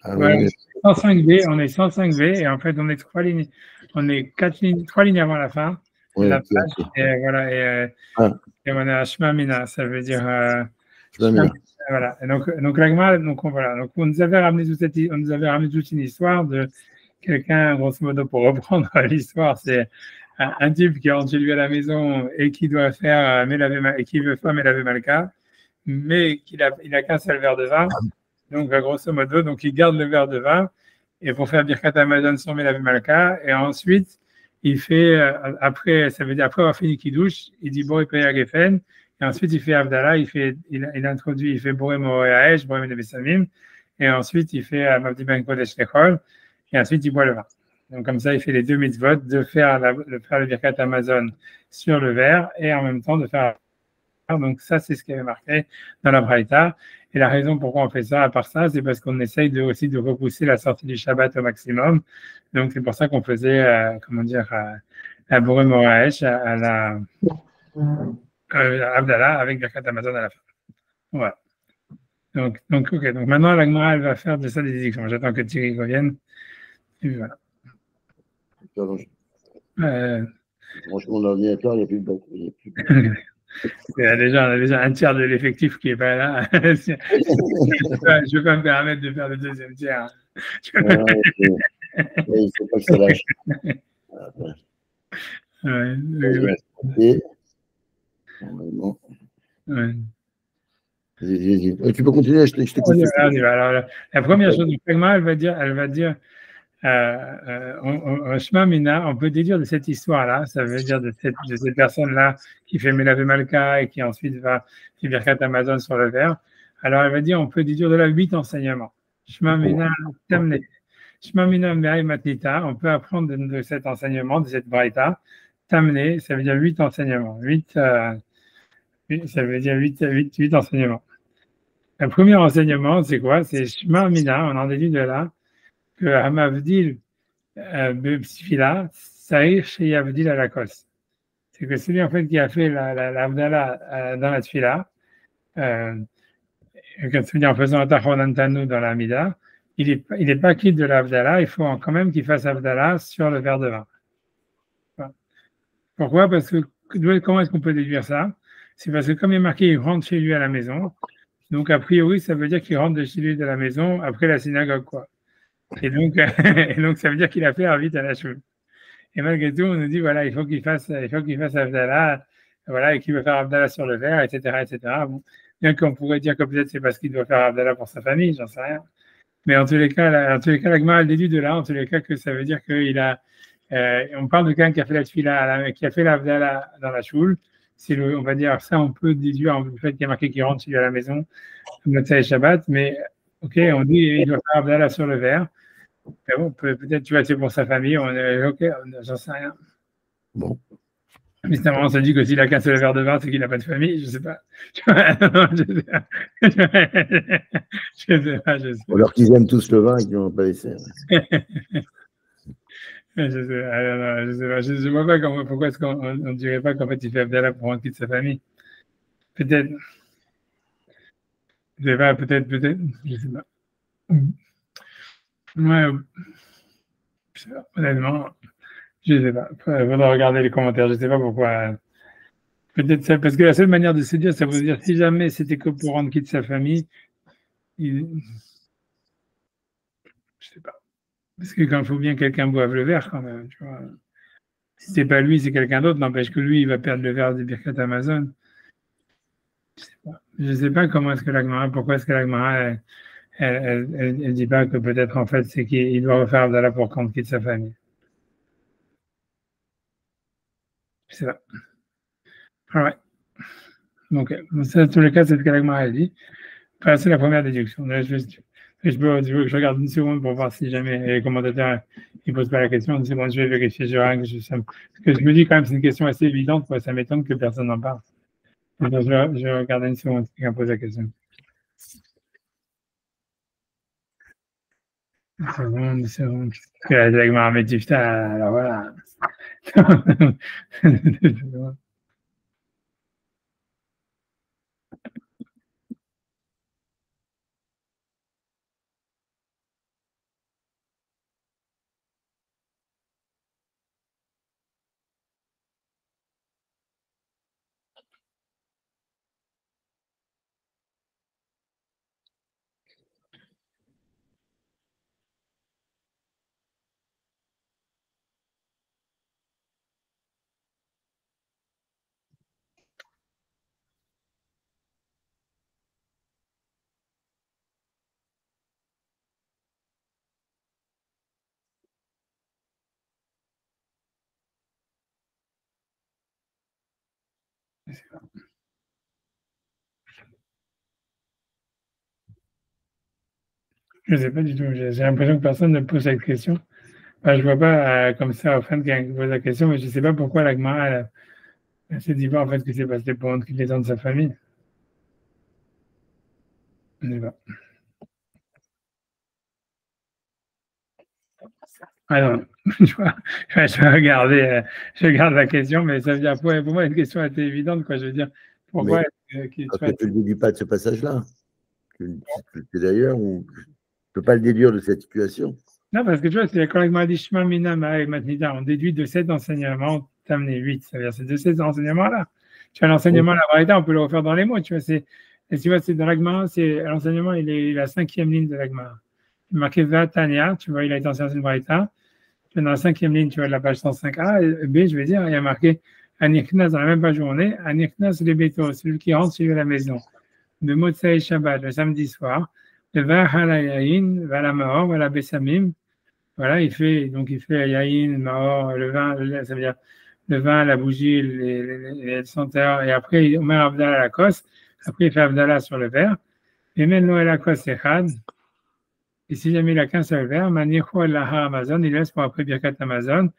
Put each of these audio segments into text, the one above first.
Ah Voilà, oui, 105B, on est 105B et en fait on est trois lignes avant la fin de oui, la ok, page ok. et voilà Ah, et on a Shema Mina, ça veut dire je vois bien. voilà. Et donc l'Agma, donc on nous avait ramené on nous avait ramené toute une histoire de quelqu'un, grosso modo, pour reprendre l'histoire, c'est un type qui rentre chez lui à la maison et qui doit faire et qui veut faire Melavé Malka, mais il a qu'un seul verre de vin. Donc, grosso modo, donc il garde le verre de vin et pour faire Birkat Hamazon sur Melavé Malka. Et ensuite, il fait, après, ça veut dire après avoir fini Kiddush, il dit Boré Paya Geffen. Et ensuite, il fait Avdallah, il introduit, il fait Boré Moré Aesh, Boré Mene Bessamim. Et ensuite, il fait Mavdi Ben Kodesh Lechol. Et ensuite, il boit le vin. Donc, comme ça, il fait les deux mitzvot de faire, le Birkat Hamazon sur le verre et en même temps de faire. Donc ça, c'est ce qui avait marqué dans la Braïta. Et la raison pourquoi on fait ça, à part ça, c'est parce qu'on essaye aussi de repousser la sortie du Shabbat au maximum. Donc c'est pour ça qu'on faisait, comment dire, à Boré Moraesh, à la Abdallah avec Birkat Amazon à la fin. Voilà. Ok. Donc maintenant, la Gemara, elle va faire de ça des déductions. J'attends que Thierry revienne. Et puis voilà. Pardon, Euh, franchement, l'ordinateur, il n'y a plus de batterie. Il y a plus de... on a déjà un tiers de l'effectif qui est pas là. Je ne vais pas me permettre de faire le deuxième tiers. Ah, ok. Ouais, il ne faut pas que ça lâche. Après, Ouais, il ouais, va se passer. Normalement. ouais. Tu peux continuer, je On t'écoute. y va, on y va. Alors, la première chose du pragma, elle va dire, Shema Mina, on peut déduire de cette histoire-là, ça veut dire de cette personne-là qui fait Melavé Malka et qui ensuite va faire Birkat Amazon sur le verre. Alors, elle va dire, on peut déduire de là 8 enseignements. Shema Mina, Tamne. Shema Mina, Me'ai Matnita, on peut apprendre de cet enseignement, de cette braïta. Tamne, ça veut dire 8 enseignements. Ça veut dire 8 enseignements. Le premier enseignement, c'est quoi? C'est Shema Mina, on en déduit de là que Hamavdil Bepsifila, Saïr Sheyavdil à la Kos. C'est que celui en fait qui a fait l'Avdala dans la Tfila, euh, quand tu dis en faisant Atachonantanu dans la Mida, il est pas quitte de l'Avdala, il faut quand même qu'il fasse Avdala sur le verre de vin. Pourquoi? Parce que comment est-ce qu'on peut déduire ça? C'est parce que comme il est marqué, il rentre chez lui à la maison. Donc, a priori, ça veut dire qu'il rentre de chez lui de la maison après la synagogue, quoi. Et donc, et donc ça veut dire qu'il a fait Arvit à la choule. Et malgré tout, on nous dit, voilà, il faut qu'il fasse Abdallah, voilà, et qu'il veut faire Abdallah sur le verre, etc., etc. Bon, bien qu'on pourrait dire que peut-être c'est parce qu'il doit faire Abdallah pour sa famille, j'en sais rien. Mais en tous les cas, la Gemara, elle déduit de là, en tous les cas, que ça veut dire qu'il a, on parle de quelqu'un qui a fait la tefila, qui a fait l'Abdallah dans la choule. On va dire, ça, on peut déduire du fait qu'il y a marqué qu'il rentre chez lui à la maison, comme le et Shabbat, mais, ok, on dit, il doit faire Abdallah sur le verre. Mais bon, peut-être, tu vois, c'est pour sa famille, ok, j'en sais rien. Bon. Mais c'est marrant, ça dit que s'il a qu'un seul verre de vin, c'est qu'il n'a pas de famille, je sais pas. Je sais pas. Je sais pas, je sais Ou pas. alors qu'ils aiment tous le vin et qu'ils n'ont pas laissé. Je sais pas. Je vois pas pourquoi est-ce qu'on ne dirait pas qu'en fait il fait Abdallah pour rendre quitte sa famille. Peut-être, je sais pas, peut-être, je sais pas. Ouais, je sais pas. Honnêtement, je sais pas. Il faudra regarder les commentaires, je sais pas pourquoi. Peut-être ça, parce que la seule manière de se dire, ça veut dire si jamais c'était que pour rendre quitte sa famille, il, je sais pas. Parce que quand il faut bien que quelqu'un boive le verre, quand même, tu vois. Si c'est pas lui, c'est quelqu'un d'autre, n'empêche que lui, il va perdre le verre des Birkat Amazon. Je sais pas comment est-ce que la Gemara, pourquoi est-ce que la Gemara, elle dit pas que peut-être en fait c'est qu'il doit refaire Abdallah pour qu'on quitte sa famille. Je sais pas. Alright. Donc, ça, dans tous les cas, c'est ce que la Gemara a dit. Enfin, c'est la première déduction. Là, je veux que je regarde une seconde pour voir si jamais les commentateurs ne posent pas la question. C'est bon, je vais vérifier. Parce que je me dis quand même, c'est une question assez évidente. Quoi. Ça m'étonne que personne n'en parle. Donc, je vais regarder une seconde si quelqu'un pose la question. Une seconde. Parce que la Gemara met Tifta, alors voilà. Je ne sais pas du tout. J'ai l'impression que personne ne pose cette question. Enfin, je ne vois pas comme ça, au fin, quelqu'un qui pose la question, mais je ne sais pas pourquoi la Gemara elle se dit pas en fait que c'est parce que pour les gens de sa famille. Je ne sais pas. Ah non, je vais regarder, je regarde la question, mais ça veut dire pour moi une question était évidente, quoi. Je veux dire, pourquoi tu ne le déduis pas de ce passage-là? Tu le sais d'ailleurs, ou tu ne peux pas le déduire de cette situation? Non, parce que tu vois, c'est quand il m'a dit Shema Mina Ma'ay Matnida, on déduit de cet enseignement, tu as amené 8. Ça veut dire c'est de ces enseignements-là. Tu vois, l'enseignement, la Braïta, on peut le refaire dans les mots. Tu vois, c'est dans l'Agmara, c'est l'enseignement, il est la 5e ligne de l'Agmara. Il est marqué Vatania, tu vois, il a été enseigné une Braïta. Tu vois, dans la 5e ligne, tu vois, de la page 105a, et B, je vais dire, il y a marqué Anirknas dans la même page journée, Anirknas le Beto, celui qui rentre chez lui à la maison. De Motsai Shabbat, le samedi soir, le Vahalayain, Valamahor, Vala Bessamim. Voilà, il fait Yaïn, Mahor, le vin, ça veut dire le vin, la bougie, les senteurs, et après il met Abdallah à la cosse, après il fait Abdallah sur le verre, et même Noël à la cosse, c'est Khad, et si jamais il a qu'un seul verre, Manicho Laha Amazon, il laisse pour après Birkat Amazon,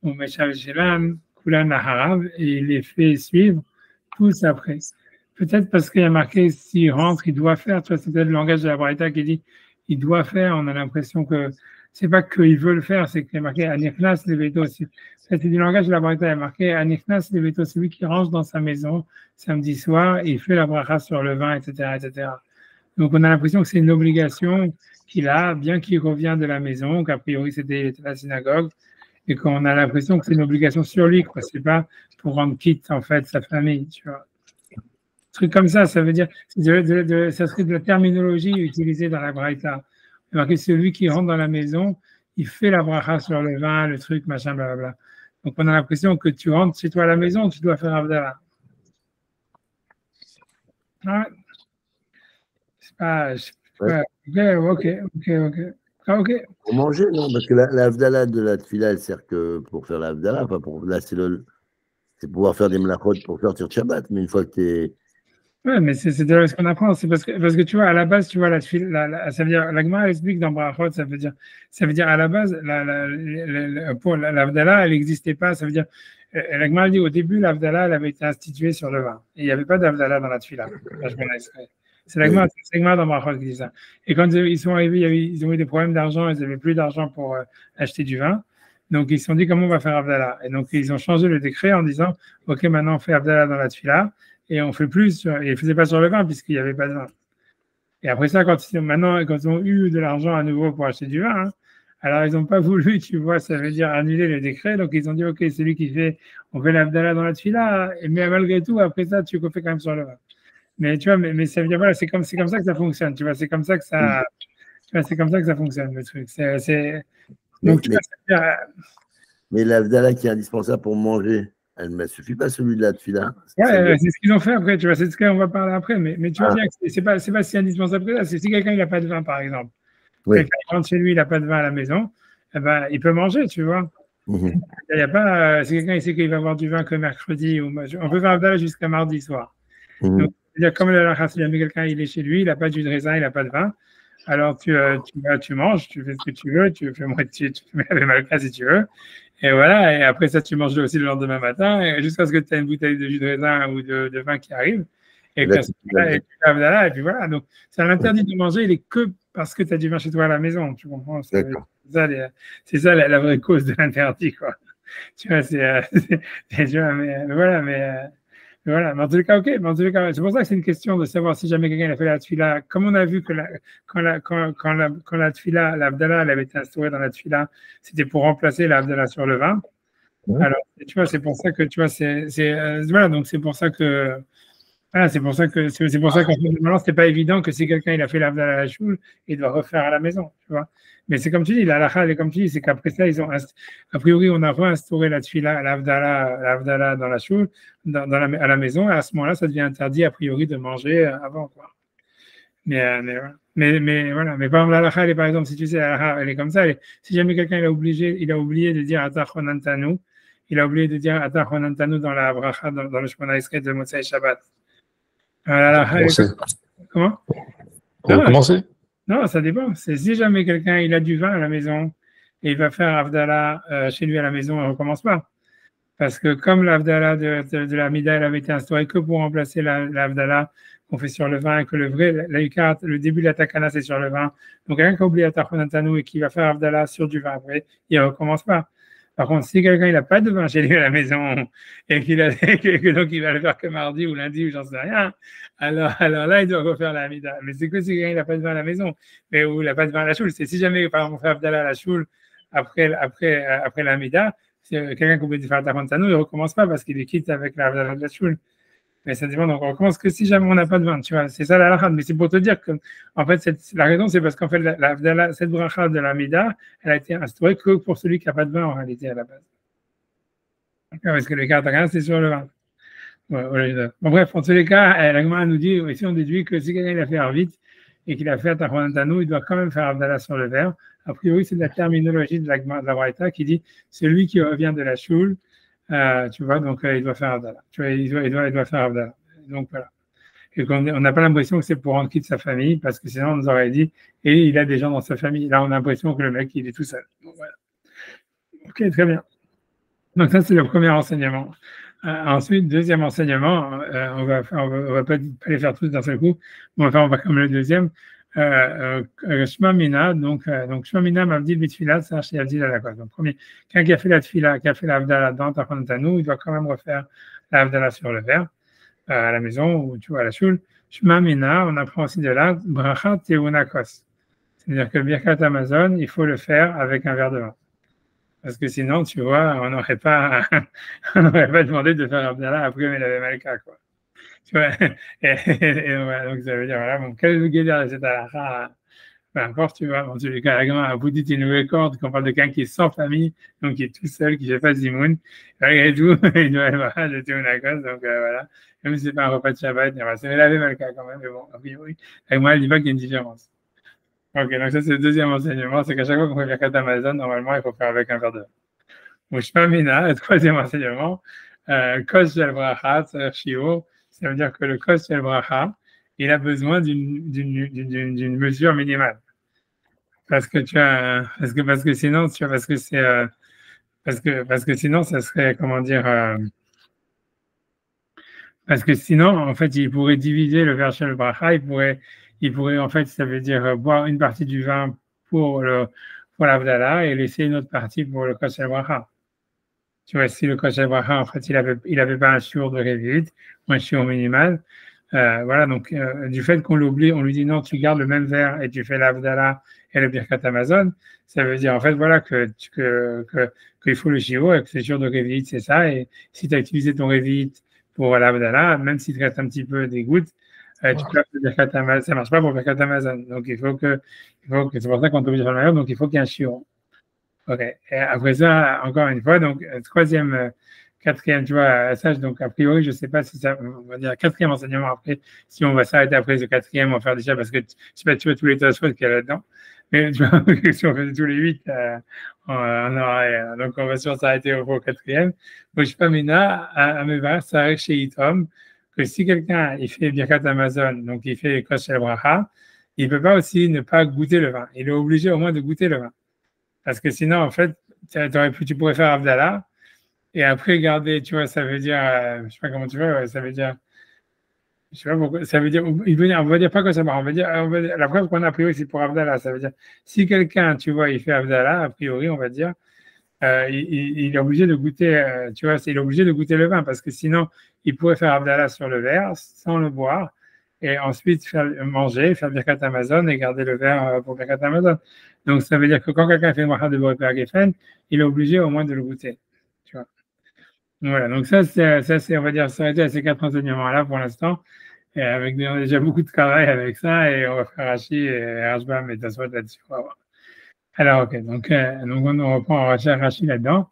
ou Meshav Shelan, Kulan Laharav, et il les fait suivre tous après. Peut-être parce qu'il y a marqué s'il rentre, il doit faire, tu vois, c'est peut-être le langage de la Braïta qui dit il doit faire, on a l'impression que c'est pas qu'il veut le faire, c'est qu'il y a marqué Anirknas Leveto. C'est du langage de la Braïta, il y a marqué Anirknas Leveto, celui qui range dans sa maison samedi soir et il fait la bracha sur le vin, etc., etc. Donc on a l'impression que c'est une obligation qu'il a, bien qu'il revient de la maison, qu'a priori c'était la synagogue, et qu'on a l'impression que c'est une obligation sur lui, quoi. C'est pas pour rendre quitte en fait sa famille, tu vois. Un truc comme ça veut dire, ça serait de la terminologie utilisée dans la Braïta. Il marqué celui qui rentre dans la maison, il fait la bracha sur le vin, le truc, machin, blablabla. Donc on a l'impression que tu rentres chez toi à la maison, tu dois faire Abdallah. Ah, c'est pas, ok. Ah, ok. Pour manger, non, parce que l'Avdallah de la Tfila, elle sert que pour faire l'Avdallah. Là, c'est pouvoir faire des mlachot pour sortir de Shabbat. Mais une fois que tu es. Ouais, mais c'est de là ce qu'on apprend. C'est parce que tu vois, à la base, tu vois, ça veut dire, la Gemara explique dans Brachot, ça veut dire à la base, pour l'Avdallah, elle n'existait pas. Ça veut dire, la Gemara dit au début, l'Avdallah, elle avait été instituée sur le vin. Et il n'y avait pas d'Avdallah dans la Tfila. C'est la Gemara dans Brachot qui dit ça. Et quand ils sont arrivés, ils ont eu des problèmes d'argent, ils n'avaient plus d'argent pour acheter du vin. Donc, ils se sont dit, comment on va faire Avdallah? Et donc, ils ont changé le décret en disant, OK, maintenant, on fait Avdallah dans la Tfila. Et on fait plus, et ils ne faisaient pas sur le vin puisqu'il n'y avait pas de vin. Et après ça, quand ils ont eu de l'argent à nouveau pour acheter du vin, alors ils n'ont pas voulu, tu vois, ça veut dire annuler le décret. Donc ils ont dit, OK, c'est lui qui fait, on fait l'Avdallah dans la tfila, mais malgré tout, après ça, tu refais quand même sur le vin. Mais tu vois, mais ça veut dire, voilà, c'est comme ça que ça fonctionne, tu vois, c'est comme ça que ça fonctionne, le truc. Donc, tu vois, ça veut dire, mais l'Avdallah qui est indispensable pour manger, elle ne suffit pas, celui de la Tfila. Ouais, c'est ce qu'ils ont fait après, tu vois, c'est ce qu'on va parler après, mais tu vois bien que c'est pas si indispensable que ça. C'est si quelqu'un n'a pas de vin, par exemple, quelqu'un rentre chez lui, il n'a pas de vin à la maison, eh ben, il peut manger, tu vois. Il y a pas, si quelqu'un sait qu'il va avoir du vin que mercredi, on peut faire Abdallah jusqu'à mardi soir. Donc, comme le lacha, si jamais quelqu'un il est chez lui, il n'a pas de jus de raisin, il n'a pas de vin, alors tu manges, tu fais ce que tu veux, tu fais avec Malka si tu veux. Et voilà, et après ça, tu manges aussi le lendemain matin, jusqu'à ce que tu aies une bouteille de jus de raisin ou de vin qui arrive. Et puis voilà. Donc, ça l'interdit de manger, il est que parce que tu as du vin chez toi à la maison, tu comprends? C'est ça la vraie cause de l'interdit, quoi. Tu vois, voilà, mais en tout cas, ok. Mais en tout cas, c'est pour ça que c'est une question de savoir si jamais quelqu'un a fait la tfila. Comme on a vu que quand la tfila, l'Abdallah, elle avait été instaurée dans la tfila, c'était pour remplacer l'Abdallah sur le vin. Alors, tu vois, c'est pour ça que, tu vois, voilà, donc c'est pour ça que, voilà, c'est pour ça qu'en fait, c'était pas évident que si quelqu'un il a fait l'Abdallah à la choule, il doit refaire à la maison, tu vois. Mais c'est comme tu dis, la halakha, comme tu dis, c'est qu'après ça, a priori, on a réinstauré la tfila, l'Abdallah dans la choule, à la maison, et à ce moment-là, ça devient interdit, a priori, de manger avant, quoi. Mais voilà. Mais par exemple, la halakha, par exemple, si tu sais, la halakha, elle est comme ça. Si jamais quelqu'un il a oublié de dire Atachonantanu, il a oublié de dire Atachonantanu dans la bracha, dans le Shemona Esrei de Motzei Shabbat. Comment? On va commencer? Non, ça dépend. C'est si jamais quelqu'un il a du vin à la maison et il va faire Havdalah chez lui à la maison, il ne recommence pas. Parce que comme l'Havdalah de la Mida, elle avait été instaurée que pour remplacer l'Havdalah qu'on fait sur le vin et que le début de la Takana, c'est sur le vin. Donc, quelqu'un qui a oublié Atachonantanu et qui va faire Havdalah sur du vin après, il ne recommence pas. Par contre, si quelqu'un il n'a pas de vin chez lui à la maison et que donc il va le faire que mardi ou lundi ou j'en sais rien, alors là, il doit refaire la Hamida. Mais c'est que si quelqu'un n'a pas de vin à la maison, mais ou il n'a pas de vin à la choule, c'est si jamais, par exemple, on fait Havdalah à la choule après la Hamida, quelqu'un qui oublie de faire Atachonantanu, il ne recommence pas parce qu'il est quitte avec la Havdalah de la choule. Mais ça dépend, donc on recommence que si jamais on n'a pas de vin, tu vois, c'est ça la halakha. Mais c'est pour te dire que, en fait, la raison, c'est parce qu'en fait, cette bracha de la Mida, elle a été instaurée que pour celui qui n'a pas de vin en réalité à la base. Parce que le Katara, c'est sur le vin. Ouais, bon, bref, en tous les cas, la Gemara nous dit, ici on déduit que si quelqu'un il a fait vite et qu'il a fait Atachonantanu, il doit quand même faire Havdalah sur le verre. A priori, c'est de la terminologie de la Braïta qui dit celui qui revient de la choule. Tu vois, donc il doit faire Havdalah. Tu vois, il doit faire Havdalah. Donc voilà. Et on n'a pas l'impression que c'est pour rendre quitte sa famille, parce que sinon on nous aurait dit, et il a des gens dans sa famille. Là, on a l'impression que le mec, il est tout seul. Donc, voilà. Ok, très bien. Donc ça, c'est le premier enseignement. Ensuite, deuxième enseignement, on va pas les faire tous d'un seul coup, mais enfin, on va comme le deuxième. Shema Mina, donc Shema Mina Mavdil Bitfila, ça chez Avdil à la cause. Donc, premier, quelqu'un qui a fait la Tfila, qui a fait la Havdalah dans Tachonantanu, il doit quand même refaire la Havdalah sur le verre, à la maison ou tu vois à la choule. Shema Mina, on apprend aussi de là, Bracha Teunakos. C'est-à-dire que le Birkat Amazon, il faut le faire avec un verre de vin. Parce que sinon, tu vois, on n'aurait pas demandé de faire Havdalah après Melavé Malka, quoi. Tu vois, et voilà, donc ça veut dire, voilà, bon, quel est le guédard de cette halakha? Peu importe, tu vois, en tous les cas, la gamin a bouti une nouvelle corde, qu'on parle de quelqu'un qui est sans famille, donc qui est tout seul, qui ne fait pas zimoun, et tout, il doit avoir de Théonakos, donc voilà, même si ce n'est pas un repas de Shabbat, il va se laver Malka quand même, mais bon, a priori, avec moi, elle dit pas qu'il y a une différence. Ok, donc ça, c'est le deuxième enseignement, c'est qu'à chaque fois qu'on fait Birkat Amazon, normalement, il faut faire avec un verre de vin. Shema Mina, le troisième enseignement, Kos Shel Bracha, Shio, ça veut dire que le Kos Shel Bracha, il a besoin d'une mesure minimale. Parce que sinon, tu vois, parce que sinon, ça serait, comment dire, parce que sinon, en fait, il pourrait diviser le verre Shel Bracha, il pourrait, en fait, ça veut dire boire une partie du vin pour l'Havdalah et laisser une autre partie pour le Kos Shel Bracha. Tu vois, si le Kosher Bracha, en fait, il avait pas un shiur de révite, ou un shiur minimal, voilà, donc, du fait qu'on l'oublie, on lui dit non, tu gardes le même verre et tu fais l'Havdalah et le Birkat Amazon, ça veut dire, en fait, voilà, qu'il faut le shiur et que le shiur de révite, c'est ça, et si tu as utilisé ton révite pour l'Havdalah, même s'il te reste un petit peu des gouttes, tu peux faire le Birkat Amazon, ça marche pas pour le Birkat Amazon, donc c'est pour ça qu'on est obligé de faire le meilleur, donc il faut qu'il y ait un shiur. Ok. Et après ça, encore une fois, donc troisième, quatrième, tu vois, sage. Donc a priori, je ne sais pas si ça, on va dire quatrième enseignement après. Si on va s'arrêter après ce quatrième, on va faire déjà parce que je sais pas, tu vois tous les tas qu'il y a là-dedans. Mais tu vois, si on faisait tous les 8, on aurait, donc on va sûrement s'arrêter au quatrième. Donc je sais pas, Mina, à mes bars, ça arrive chez Itom que si quelqu'un il fait Birkat Amazon, donc il fait Kos Shel Bracha, il peut pas aussi ne pas goûter le vin. Il est obligé au moins de goûter le vin. Parce que sinon, en fait, tu pourrais faire Havdalah et après garder, tu vois, ça veut dire, je sais pas comment tu vois, ça veut dire, je sais pas pourquoi, ça veut dire, on va dire pas que ça marche, la preuve qu'on a a priori, c'est pour Havdalah, ça veut dire, si quelqu'un, tu vois, il fait Havdalah, a priori, on va dire, il est obligé de goûter, tu vois, il est obligé de goûter le vin parce que sinon, il pourrait faire Havdalah sur le verre sans le boire et ensuite manger, faire Birkat Amazon et garder le verre pour Birkat Amazon. Donc, ça veut dire que quand quelqu'un fait une bracha de Boré Geffen, il est obligé au moins de le goûter. Tu vois. Voilà, donc ça c'est, on va dire, s'arrêter à ces 4 enseignements-là pour l'instant. Et on a déjà beaucoup de travail avec ça et on va faire Rashi et Rashbam et Taswat là-dessus. Alors, ok, donc on reprend Rashi là-dedans.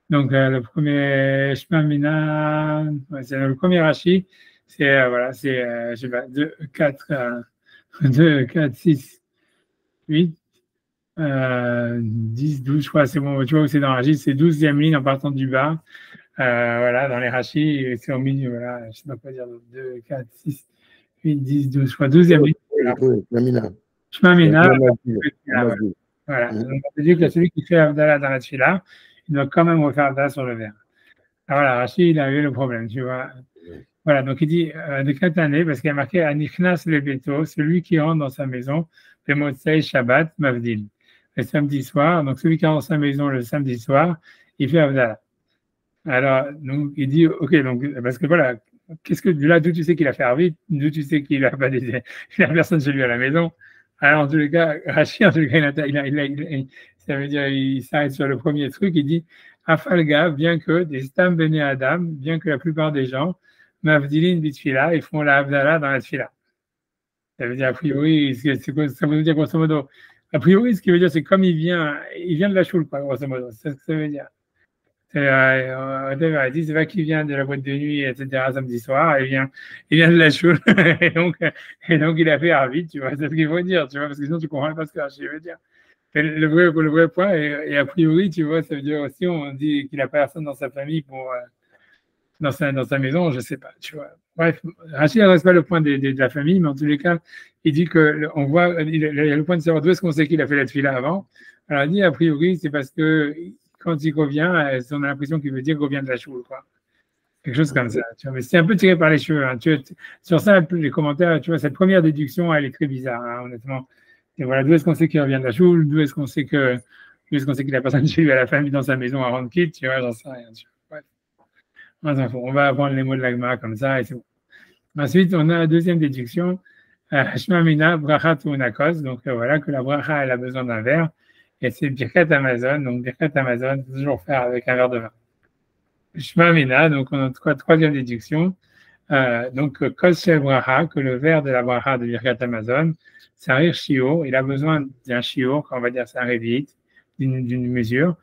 Donc, le premier Shema Mina, c'est le premier Rashi, c'est, voilà, c'est, je sais pas, 2, 4, 6, 8. 10, 12, je crois, c'est bon, tu vois où c'est dans Rachid, c'est 12e ligne en partant du bas. Voilà, dans les Rachid, c'est au milieu, voilà, je ne sais pas quoi dire, 2, 4, 6, 8, 10, 12, je crois, 12e ligne. Shmamina, voilà. Donc, on peut dire que celui qui fait Abdallah dans la Tfila, il doit quand même refaire Abdallah sur le verre. Alors voilà, Rachid, il a eu le problème, tu vois. Voilà, donc il dit de quelle année, parce qu'il y a marqué Anichnas le Beto, celui qui rentre dans sa maison, le Motsei Shabbat Mavdil. Le samedi soir, donc celui qui rentre dans sa maison le samedi soir, il fait Abdallah. Alors, donc il dit, ok, donc, parce que voilà, qu'est-ce que, là, d'où tu sais qu'il a fait arbitre, d'où tu sais qu'il n'a pas il a personne chez lui à la maison. Alors, en tous les cas, Rachid, en tous les cas, ça veut dire, il s'arrête sur le premier truc, il dit, Afalga, bien que des Stam Bene Adam, bien que la plupart des gens, Mavdilin Bitfila, ils font la Abdallah dans la Tfila. Ça veut dire, a priori, ça veut dire, grosso modo, a priori, ce qui veut dire, c'est comme il vient de la choule, quoi, grosso modo. C'est ce que ça veut dire. Il dit, c'est pas qu'il vient de la boîte de nuit, etc., samedi soir, il vient de la choule. et donc, il a fait arbitre, tu vois, c'est ce qu'il faut dire, tu vois, parce que sinon, tu comprends pas ce que Rachid veut dire. Mais le vrai point, et a priori, tu vois, ça veut dire aussi, on dit qu'il n'a pas personne dans sa famille pour, dans sa maison, je sais pas, tu vois. Bref, Rachid ne reste pas le point de la famille, mais en tous les cas, il dit que on voit, il y a le point de savoir d'où est-ce qu'on sait qu'il a fait la tefila avant. Alors, il dit, a priori, c'est parce que quand il revient, on a l'impression qu'il veut dire qu'il revient de la choule, quoi. Quelque chose comme ça, tu vois. Mais c'est un peu tiré par les cheveux, hein. Sur ça, les commentaires, tu vois, cette première déduction, elle est très bizarre, hein, honnêtement. Et voilà, d'où est-ce qu'on sait qu'il revient de la choule, d'où est-ce qu'on sait qu'il a personne chez lui à la famille dans sa maison à rendre quitte, tu vois, j'en sais rien, tu vois. Bref. On va apprendre les mots de l'agma comme ça et c'est bon. Ensuite, on a la deuxième déduction, Shmamina Bracha Tunakos. Donc voilà, que la bracha, elle a besoin d'un verre. Et c'est Birkat Amazon. Donc Birkat Amazon, toujours faire avec un verre de vin. Shmamina, donc on a troisième déduction. Donc Kos Bracha, que le verre de la bracha de Birkat Amazon, c'est un shiur. Il a besoin d'un shiur, on va dire c'est un révite, d'une mesure.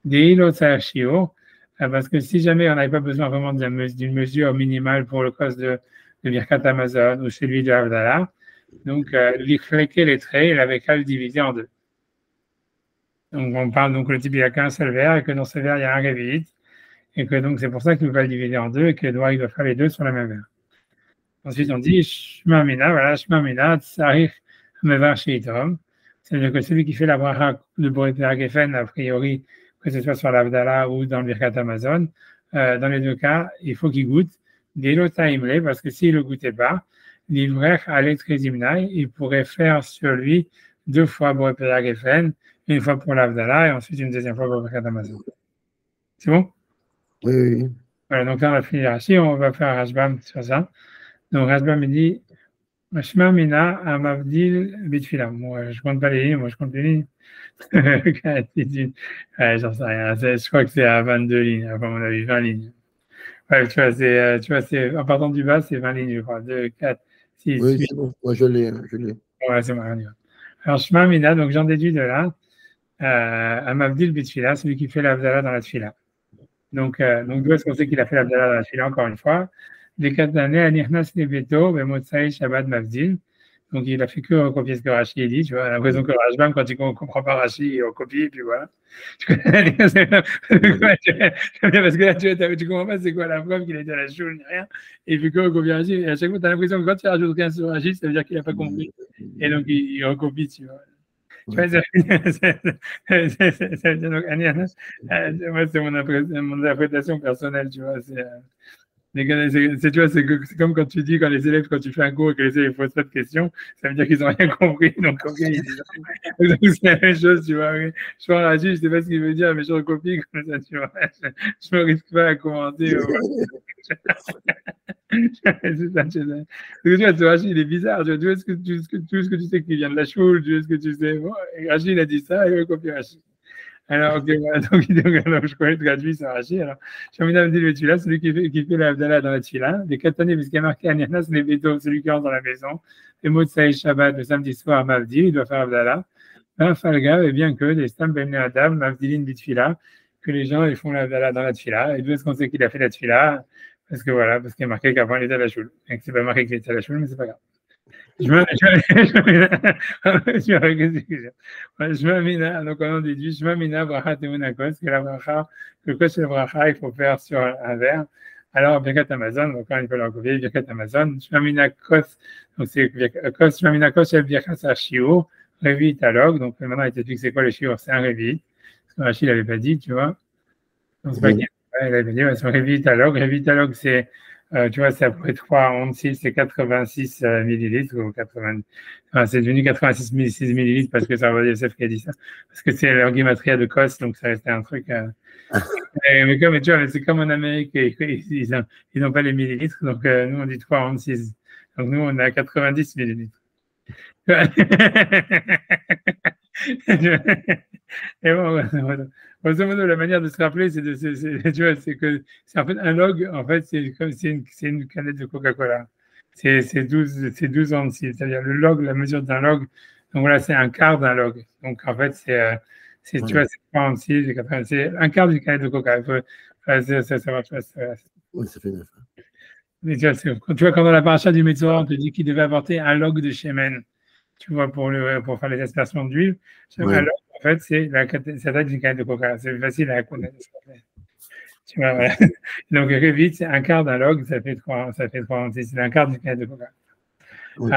Des ilots shiur. Parce que si jamais on n'avait pas besoin vraiment d'une mesure minimale pour le cause de Birkat Amazon ou celui de Abdallah, donc l'ichleke les traits, il avait qu'à le diviser en deux. Donc on parle donc le type il a qu'un seul verre et que dans ce verre il y a un révite et que donc c'est pour ça qu'il va le diviser en deux et que il doit faire les deux sur le même verre. Ensuite on dit Shmamina, voilà Shmamina Tsarich Mevar Sheitom, c'est-à-dire que celui qui fait la bracha de Boré Geffen a priori que ce soit sur l'Abdallah ou dans le Birkat Amazon, dans les deux cas, il faut qu'il goûte des lotaimle, parce que s'il ne le goûtait pas, l'ivrer allait très il pourrait faire sur lui 2 fois Boré Geffen, une fois pour l'Abdallah et ensuite une deuxième fois pour le Birkat Amazon. C'est bon? Oui. Voilà, donc là on a fini Rashi, on va faire Rashbam sur ça. Donc Rashbam il dit Shma Mina Amavdil Bitfila. Moi, je compte pas les lignes, moi je compte les lignes. J'en sais rien. Je crois que c'est à 22 lignes, enfin, on a vu 20 lignes. Ouais, tu vois, c'est, en partant du bas, c'est 20 lignes, je crois. 2, 4, 6, oui, 8. c'est bon. Moi, je l'ai. Ouais, c'est bon, on y va. Alors, Shma Mina, donc j'en déduis de là, Amavdil Bitfila, celui qui fait l'Abdallah dans la Tfila. Donc d'où est-ce qu'on sait qu'il a fait l'Abdallah dans la Tfila, encore une fois? Des 4 années, Anirnas Nebeto, Bemotsai Shabbat Mavdil. Donc, il a fait que recopier ce que Rachid dit. Tu vois, l'impression que Rashbam, quand il ne comprend pas Rachid, il recopie, et puis voilà. Parce que là, tu ne comprends pas c'est quoi la preuve qu'il était à la choule, ni rien. Et puis, quand on recopie Rachid, et à chaque fois, tu as l'impression que quand tu rajoutes rien sur Rachid, ça veut dire qu'il n'a pas compris. Et donc, il recopie, tu vois. Tu vois, ça veut dire, donc, moi, c'est mon interprétation personnelle, tu vois. Tu vois, c'est comme quand tu dis, quand tu fais un cours et que les élèves posent pas de questions, ça veut dire qu'ils n'ont rien compris. Donc, c'est la même chose, tu vois. Je parle à Rachid, je ne sais pas ce qu'il veut dire, mais je recopie comme ça, tu vois. Je ne me risque pas à commenter. C'est ça, tu vois. Ce Rachid, il est bizarre. Tu vois, tout ce que tu sais qu'il vient de la choule, tout ce que tu sais. Bon, Rachid, il a dit ça, il recopie Rachid. Alors, ok, voilà, donc je connais le traduit sur Rachid. Alors, Shomina me dit le Tfila, celui qui fait l'Abdallah dans la Tfila. Des 4 années, puisqu'il y a marqué Anirnas, les bétos, celui qui rentre dans la maison. Les mots de Saïd Shabbat, le samedi soir, Mavdi, il doit faire Abdallah. Falga, et bien que les Stam Ben Adam, Mavdilin Bitfila, que les gens ils font l'Abdallah dans la Tfila. Et d'où est-ce qu'on sait qu'il a fait la Tfila? Parce qu'il y a marqué qu'avant il était à la choule. Et que c'est pas marqué qu'il était à la choule, mais c'est pas grave. Donc on dit Shmamina bracha temuna kos, que la bracha, que le kos et la bracha, il faut faire sur un verre. Alors, Birkat Amazon, donc quand il faut leur copier, Birkat Amazon, Shmamina kos, donc c'est kos, Shmamina kos, c'est Birkat Shiur, Révi Talog, donc maintenant il t'explique c'est quoi le Shiur, c'est un Révi, parce que Rachid l'avait pas dit, tu vois. Donc c'est pas qu'il avait dit, c'est un Révi Talog, c'est tu vois, c'est à peu près 3 ondes 6, c'est 86 millilitres, ou 80, enfin, c'est devenu 86 millilitres parce que c'est Rabbi Yosef qui a dit ça, parce que c'est leur guimatria de Kos, donc ça restait un truc. Mais comme tu vois, c'est comme en Amérique, ils n'ont pas les millilitres, donc nous on dit 3 ondes 6. Donc nous on a 90 millilitres. Et bon, grosso modo, la manière de se rappeler, tu vois, c'est que c'est en fait un log, en fait, c'est comme c'est une canette de Coca-Cola. C'est 12 ondes, c'est-à-dire le log, la mesure d'un log. Donc voilà, c'est un quart d'un log. Donc en fait, tu vois, c'est 3 ondes, c'est un quart d'une canette de Coca. Ça marche pas. Oui, ça fait 9. Mais tu vois, quand dans la paracha du Metzora, on te dit qu'il devait apporter un log de Shemen, tu vois, pour faire les aspersions d'huile. Ouais. Alors, en fait, c'est la taille d'une canette de coca. C'est facile à connaître. Tu vois, voilà. Donc, vite, c'est un quart d'un log, ça fait 3, c'est un quart d'une canette de coca. Ok.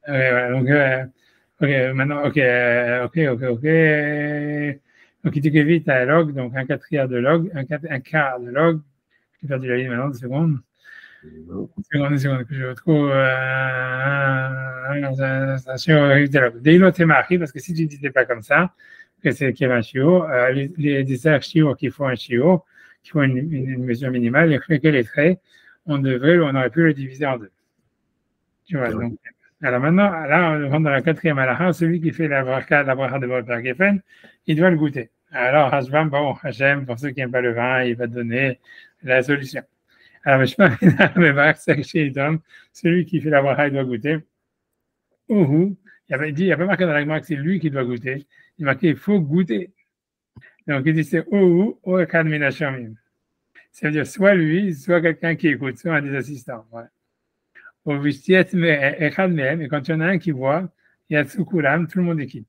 Voilà, donc, ok, maintenant, ok. Donc, il dit que vite, un log, donc un quatrième de log, un quart de log. J'ai perdu la ligne maintenant, 2 secondes. Une seconde, que je retrouve. Parce que si tu ne disais pas comme ça, que c'est qu'il y a un chiot, des archives qui font un chiot, qui font une mesure minimale, et que les traits, on aurait pu le diviser en 2. Tu vois, donc. Alors maintenant, là, on rentre dans la 4e halakha, celui qui fait la bracha de Baal Geffen, il doit le goûter. Alors, Hashbam, bon, Hachem, pour ceux qui n'aiment pas le vin, il va donner la solution. Alors, je celui qui fait la bracha, il doit goûter. Il n'y a pas marqué dans la Gemara que c'est lui qui doit goûter. Il est marqué il faut goûter. Donc, il dit c'est ou Echad min hashomim. Ça veut dire soit lui, soit quelqu'un qui écoute, soit un des assistants. Au Vishtiet Echad mehem, et quand il y en a un qui boit, il y a Tsukulam, tout le monde est quitte.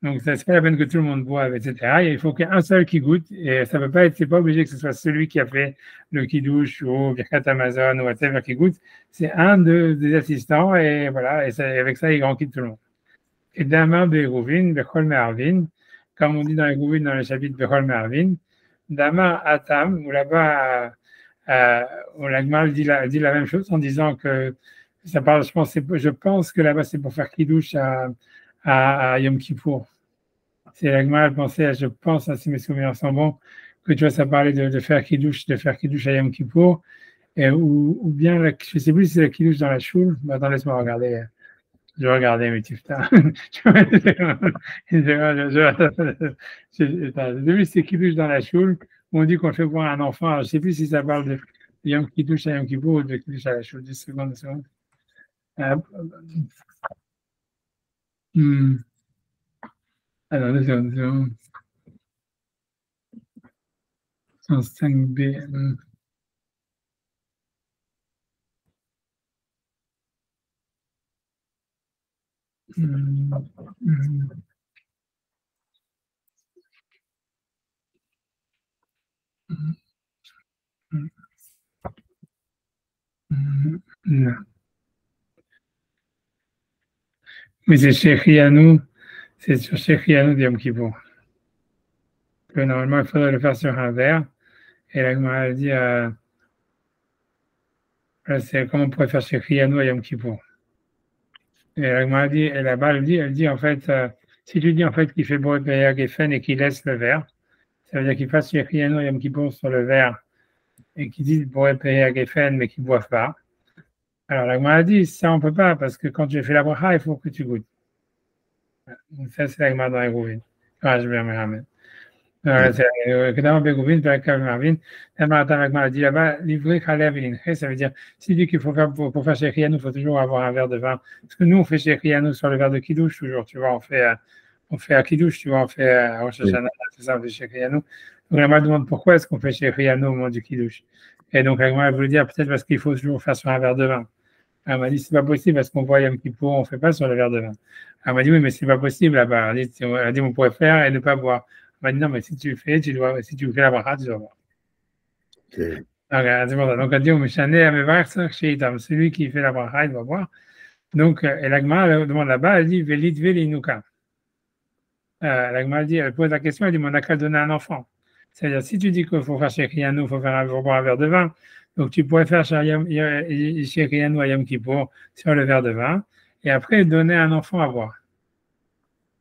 Donc, ça n'est pas la peine que tout le monde boive, etc. Il faut qu'il y ait un seul qui goûte, et ça peut pas être, c'est pas obligé que ce soit celui qui a fait le kiddush ou Birkat Amazon ou whatever qui goûte. C'est un des assistants, et voilà, et avec ça, il quitte tout le monde. Et Dama Berouvin, Bechol Me'arvin, comme on dit dans les Gouvin, dans le chapitre Bechol Me'arvin, Dama Atam, où là-bas, où l'Agmal dit la même chose en disant que ça parle, je pense que là-bas, c'est pour faire kiddush à Yom Kippour. C'est l'Agma, elle pensait, je pense, si mes souvenirs sont bons, que tu vois, ça parlait de faire kiddush à Yom Kippour, ou bien, je ne sais plus si c'est la kiddush dans la choule. Attends, laisse-moi regarder. Je vais regarder, mais tu putain. J'ai vu si c'est kiddush dans la choule, où on dit qu'on le fait pour un enfant. Alors, je ne sais plus si ça parle de Yom Kiddush à Yom Kippour ou de kiddush à la choule. 10 secondes. Alors, 2 secondes. 105B. Non. Mais c'est chez Rianou, c'est sur chez Rianou de Yom Kippour. Que normalement, il faudrait le faire sur un verre. Et la Gemara dit, c'est comment on pourrait faire chez Rianou à Yom Kippour. Et la Gemara dit, et là-bas, elle dit en fait, si tu dis en fait qu'il fait Boré Paya Geffen et qu'il laisse le verre, ça veut dire qu'il fasse chez Rianou à Yom Kippour sur le verre et qu'il dit Boré Paya Geffen mais qu'il ne boive pas. Alors la Gemara dit, ça on peut pas parce que quand tu fais la bracha, il faut que tu goûtes. Donc ça c'est la Gemara dans les Gouvin. Je vais me ramener. Dit là-bas, livrer ça veut dire, si dit qu'il faut faire pour faire chez Rianou, il faut toujours avoir un verre de vin. Parce que nous, on fait chez Rianou sur le verre de Kiddush toujours, tu vois, on fait à Kiddush, tu vois, on fait à Rosh Hashanah, c'est ça, on fait chez Rianou. Donc la Gemara demande pourquoi est-ce qu'on fait chez Rianou au moment du Kiddush. Et donc la Gemara voulait dire peut-être parce qu'il faut toujours faire sur un verre de vin. Elle m'a dit, c'est pas possible parce qu'on voit Yom Kippour, on fait pas sur le verre de vin. Elle m'a dit, oui, mais c'est pas possible là-bas. Elle a dit, on pourrait faire et ne pas boire. Elle m'a dit, non, mais si tu le fais, si tu fais la bracha, tu dois boire. C'est Donc, elle dit, celui qui fait la bracha, il doit boire. Donc, et l'agma, elle demande là-bas, elle dit, Velit Velinuka. L'agma, elle pose la question, elle dit, mais on n'a qu'à donner un enfant. C'est-à-dire, si tu dis qu'il faut faire Shekriyanou, il faut boire un verre de vin, donc tu pourrais faire Shekriyanou à Yom Kippour sur le verre de vin, et après donner un enfant à boire.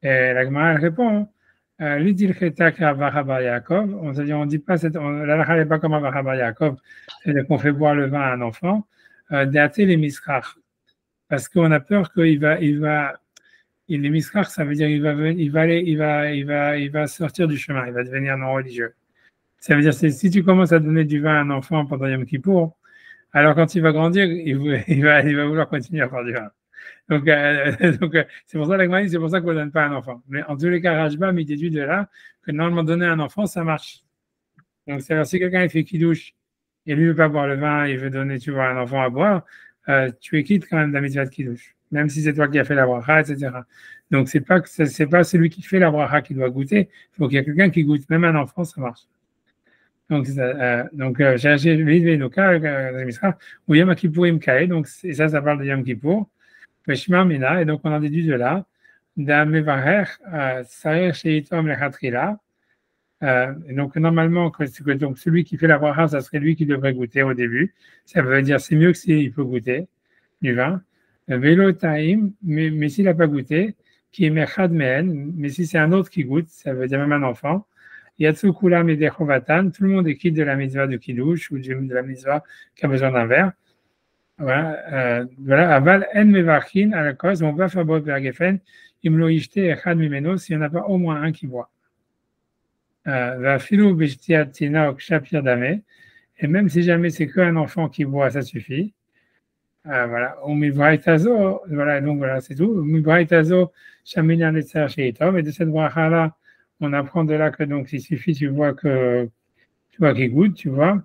Et l'agma, elle répond, L'idil Chetak Avachaba Yaakov, on ne dit pas, la lacha n'est pas comme Avachaba Yaakov, c'est-à-dire qu'on fait boire le vin à un enfant, d'atteler les misrach. Parce qu'on a peur qu'il les misrach, ça veut dire il va sortir du chemin, il va devenir non religieux. Ça veut dire que si tu commences à donner du vin à un enfant pendant Yom Kippour, alors quand il va grandir, il va vouloir continuer à faire du vin. Donc, c'est pour ça c'est pour ça qu'on ne donne pas un enfant. Mais en tous les cas, Rajbam, il déduit de là que normalement donner un enfant, ça marche. Donc, c'est-à-dire si quelqu'un il fait kidouche et lui ne veut pas boire le vin, il veut donner, tu vois, un enfant à boire, tu es quitte quand même de la mitzvah de kidouche, même si c'est toi qui as fait la bracha, etc. Donc, c'est pas celui qui fait la bracha qui doit goûter, il faut qu'il y ait quelqu'un qui goûte. Même un enfant, ça marche. Donc, j'ai vu nos cas, où Yom Kippourim Kae, donc ça parle de Yom Kippour. Shema Mina, et donc on en déduit de là, d'Amevarer, Sarer Sheitom Lechatrila. Et donc normalement, donc celui qui fait la bracha, ça serait lui qui devrait goûter au début. Ça veut dire c'est mieux que s'il peut goûter du vin. Velo Taim, mais s'il n'a pas goûté, qui est Mechad Mehen, mais si c'est un autre qui goûte, ça veut dire même un enfant. Yatsu Kulam et Dechovatan, tout le monde est quitte de la mitzvah de Kiddush ou de la mitzvah qui a besoin d'un verre. Voilà, aval en mevarkin à la cause, on va faire boire de la geffen, imlo ishte echad mimeno, s'il n'y en a pas au moins un qui boit. Va filou bishtiatina okshapir dame, et même si jamais c'est qu'un enfant qui boit, ça suffit. Voilà, umibraitazo, voilà, donc voilà, c'est tout. Umibraitazo, chaminian etzer sheitom, et de cette bracha-là, on apprend de là que donc il suffit, tu vois qu'il goûte, tu vois.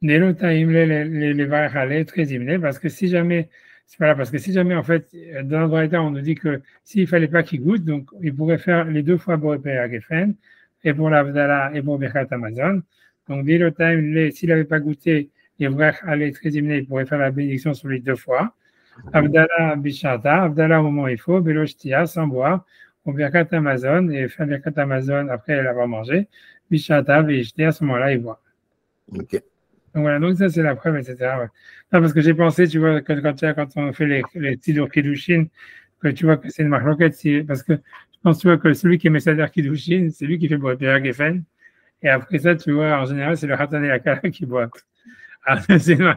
Les varechale, très hymné, parce que si jamais, en fait, dans le droit on nous dit que s'il ne fallait pas qu'il goûte, donc il pourrait faire les deux fois pour Borepé à Geffen, et pour l'Avdala et pour Birkat Amazon. Donc, s'il n'avait pas goûté, les varechale, très hymné, il pourrait faire la bénédiction sur les deux fois. Avdala Bishata, Avdala au moment où il faut, Beloshtia, sans boire, pour Birkat Amazon, et faire Birkat Amazon après l'avoir mangé, Bishata, Beishté, à ce moment-là, il boit. OK. Donc voilà, donc ça c'est la preuve, etc. Ouais. Non, parce que j'ai pensé, tu vois, quand on fait les Sidur Kiddushin, que tu vois que c'est une marloquette, parce que je pense, tu vois, que celui qui met Sidur Kiddushin, c'est lui qui fait boire Pierre Geffen, et après ça, tu vois, en général, c'est le Khatan et la Kala qui boit. Alors, c'est une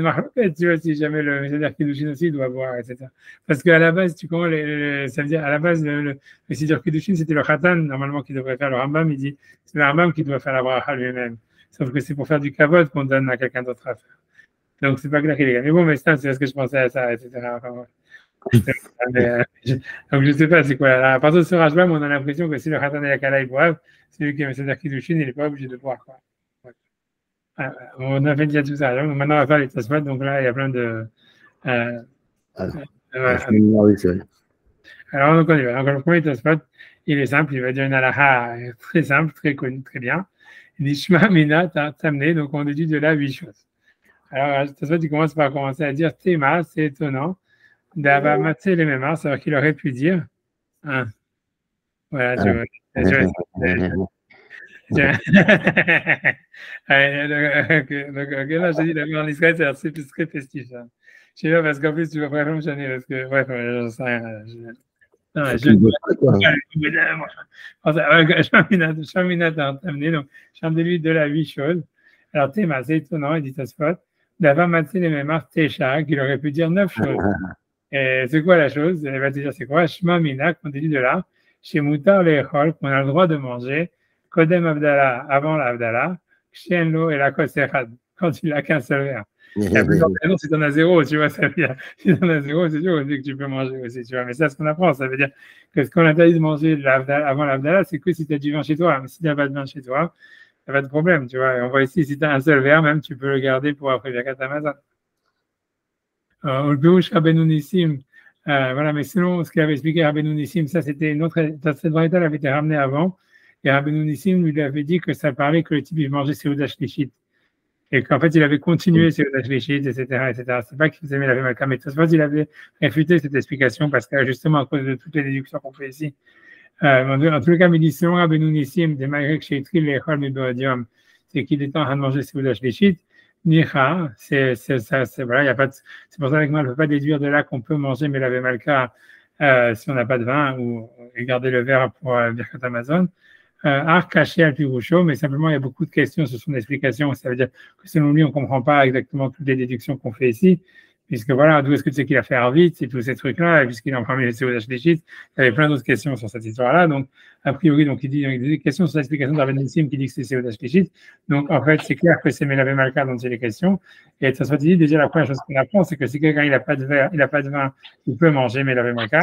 marloquette, tu vois, si jamais le Sidur Kiddushin aussi doit boire, etc. Parce qu'à la base, tu comprends, ça veut dire, à la base, le Sidur Kiddushin, c'était le Khatan, normalement, qui devrait faire le Rambam, il dit, c'est le Rambam qui doit faire la bracha lui-même. Sauf que c'est pour faire du kavod qu'on donne à quelqu'un d'autre à faire. Donc, c'est pas clair qu'il est. Mais bon, mais c'est ce que je pensais à ça, etc. Enfin, ouais. Donc, je sais pas, c'est quoi. À partir de ce Rajbam, on a l'impression que si le Khatan et la Kala, ils boivent, c'est lui qui a Seder Kiddushin, il n'est pas obligé de boire, quoi. Ouais. On a fait déjà tout ça. Donc, maintenant, on va faire les Tosfot. Donc là, il y a plein de. Oui, c'est vrai. Alors, donc, on y va. Donc, le premier Tosfot, il est simple. Il va dire une halakha très simple, très connue, très bien. Il dit Shema Mina Tamné, donc on déduit de là 8 choses. Alors, tu commences par commencer à dire Théma, c'est étonnant. D'Ava Matsé les Mémar, c'est-à-dire qu'il aurait pu dire. Hein. Voilà, tu vois. Donc, là, je dis d'abord en Israël, c'est très festif. Ça. Je sais pas, parce qu'en plus, tu vas vraiment me chaner, parce que, bref, j'en sais rien. Non, donc, chante-lui de la 8 choses. Alors, Théma, c'est étonnant, il dit Tosfot, d'avoir maté les mémoires Técha, qu'il aurait pu dire 9 choses. Et c'est quoi la chose? Elle va te dire, c'est quoi? Shema Mina, qu'on dit de là, chez Moutar les Echol, qu'on a le droit de manger, Kodem Abdallah, avant l'Abdallah, Kshenlo et la Koserad, quand il n'a qu'un seul verre. Et après, si tu en as 0, tu vois, ça veut dire, si tu en as 0, c'est sûr que tu peux manger aussi, tu vois. Mais ça, ce qu'on apprend, ça veut dire que ce qu'on interdit de manger avant l'Abdallah, c'est que si tu as du vin chez toi. Mais si tu n'as pas de vin chez toi, il n'y a pas de problème, tu vois. Et on voit ici, si tu as un seul verre, même, tu peux le garder pour après Birkat Amazon. Au Pérouche Rabbeinu Nissim, voilà, mais selon ce qu'avait expliqué Rabbeinu Nissim, ça c'était une autre, cette braïta elle avait été ramenée avant, et Rabbeinu Nissim lui avait dit que ça parlait que le type il mangeait Seudah Shlichit, et qu'en fait il avait continué Seudah Shlichit, etc., etc. C'est pas qu'il faisait la Malka, mais toutefois il avait réfuté cette explication parce que justement à cause de toutes les déductions qu'on fait ici. En tous les cas, mais dit selon Rabbeinu Nissim, des malgré que chez Etril les Chol Mibodium, c'est qu'il est en train de manger Seudah Shlichit. Nicha, c'est voilà, y a pas c'est pour ça que moi, je ne peux pas déduire de là qu'on peut manger mais laver malka si on n'a pas de vin ou garder le verre pour Birkat Amazon. Arc caché al piroucho, mais simplement il y a beaucoup de questions sur son explication. Ça veut dire que selon lui, on ne comprend pas exactement toutes les déductions qu'on fait ici, puisque voilà, d'où est-ce que c'est qu'il a fait Arvit et tous ces trucs-là, et puisqu'il a en premier laissé au Dachlichit, il y avait plein d'autres questions sur cette histoire-là. Donc, a priori, donc, il y a des questions sur l'explication d'Arven Nissim qui dit que c'est au Dachlichit. Donc, en fait, c'est clair que c'est Melavé Malka dont c'est les questions. Et ça soit dit, déjà, la première chose qu'on apprend, c'est que si quelqu'un, il n'a pas de verre, il n'a pas de vin, il peut manger Melavé Malka.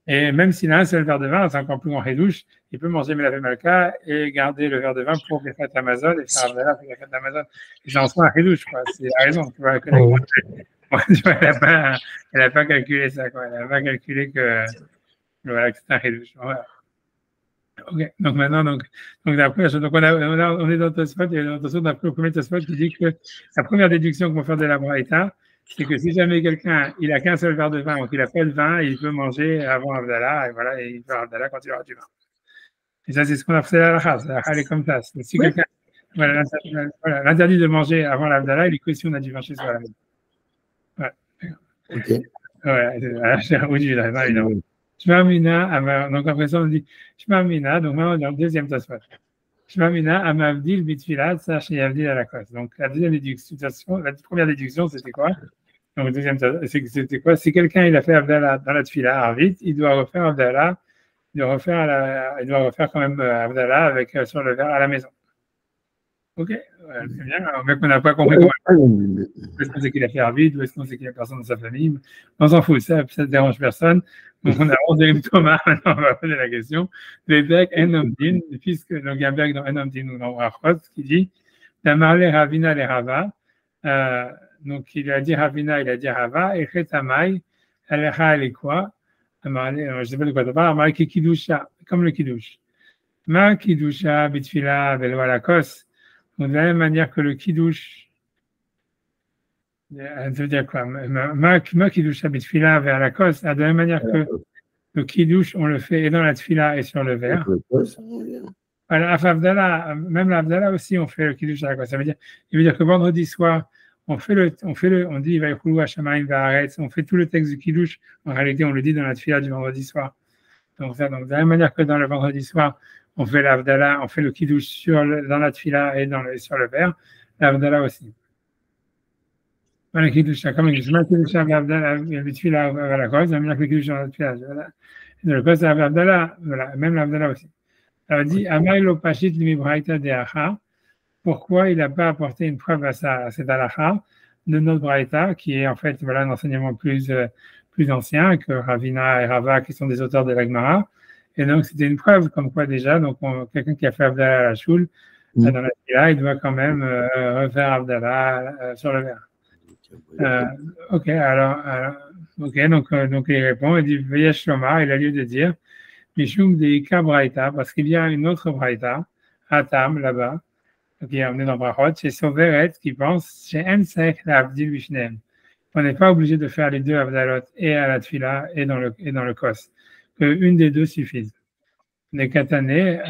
Et même s'il a un seul verre de vin, c'est encore plus grand redouche, il peut manger Melavé Malka et garder le verre de vin pour Birkat Amazon et faire Abdallah pour Birkat Amazon. Et c'est en soi un redouche, quoi. C'est la raison, tu vois, que elle n'a pas calculé ça, quoi. Elle n'a pas calculé que, voilà, que c'est un redouche. Voilà. Ok, donc maintenant, donc d'après, donc on est dans Tosfot, et dans Tosfot, d'après le premier Tosfot qui dit que la première déduction qu'on va faire de la Braïta, c'est que si jamais quelqu'un, il a qu'un seul verre de vin, donc il a fait le vin, il peut manger avant Abdallah, et voilà, et il peut Abdallah quand il aura du vin. Et ça, c'est ce qu'on a fait à la Khasse. La Khasse est comme ça. Si quelqu'un, voilà, l'interdit de manger avant l'Abdallah, il est que si on a du vin chez soi à la maison. Voilà. Ok. Ouais, oui, je l'ai évidemment. Shmamina, donc après ça, on dit Shmamina, donc maintenant, dans le deuxième Tosfot. Shmamina, Amavdil, Bitfilat, Sachi Avdil à la cause. Donc, la deuxième déduction, la première déduction, c'était quoi? Donc, le deuxième, c'était quoi? Si quelqu'un, il a fait Avdallah dans la Tfila, Arvit, il doit refaire Avdallah, il doit refaire quand même Avdallah avec, sur le verre à la maison. Ok, c'est bien. Alors, mec, on n'a pas compris comment. Est-ce qu'on sait qu'il a fait Arvit, ou est-ce qu'on sait qu'il y a personne dans sa famille? On s'en fout, ça ne dérange personne. Donc, on a rendu Thomas, maintenant, on va poser la question. Le bec Enomdin, puisque, donc, il y a un bec dans Enomdin ou dans Rachot qui dit, Damarle Ravina le Rava, donc, il a dit Ravina, il a dit Rava, et Chetamai, Alecha, elle est quoi? Je ne sais pas de quoi tu parles, Amarle Kidusha, comme le Kiddush. Ma Kidusha, Bitfila, Velo Alakos. Donc, de la même manière que le Kiddush, ça veut dire quoi? Ma Kiddush habite Tfila vers la cause, de la même manière que le Kiddush, on le fait et dans la Tfila et sur le verre. Voilà, même l'Avdallah aussi, on fait le Kiddush à la cause. Ça veut dire que vendredi soir, on dit, il va y avoir Shamaim Va'aretz, on fait tout le texte du Kiddush. En réalité, on le dit dans la Tfila du vendredi soir. Donc, de la même manière que dans le vendredi soir, on fait l'Avdallah, on fait le Kiddush dans la Tfila et sur le verre, l'Avdallah aussi. Voilà, Kiddush, comme il dit, je mets le Kiddush à l'Avdallah, le Tfila à la cause, la manière que le Kiddush dans la Tfila. Le cause à l'Avdallah, voilà, même l'Avdallah aussi. Alors, il dit, Amay lo pashit limi braïta de acha. Pourquoi il n'a pas apporté une preuve à cette halakha de notre braïta, qui est en fait, voilà, un enseignement plus ancien que Ravina et Rava, qui sont des auteurs de la Gemara. Et donc, c'était une preuve comme quoi déjà, donc quelqu'un qui a fait Abdallah à la choule, dans la Tfila, il doit quand même refaire Abdallah sur le verre. Ok, donc il répond, il dit Veyesh Lomar, il a lieu de dire Mishum de Ika Braïta, parce qu'il y a une autre Braïta, Atam, là-bas, qui est amené dans Brachot, chez Soveret, qui pense chez Ensek la Avdil Vishnem. On n'est pas obligé de faire les deux Avdalot et à la Tfila et dans le Kos, qu'une des deux suffise. Les Katané,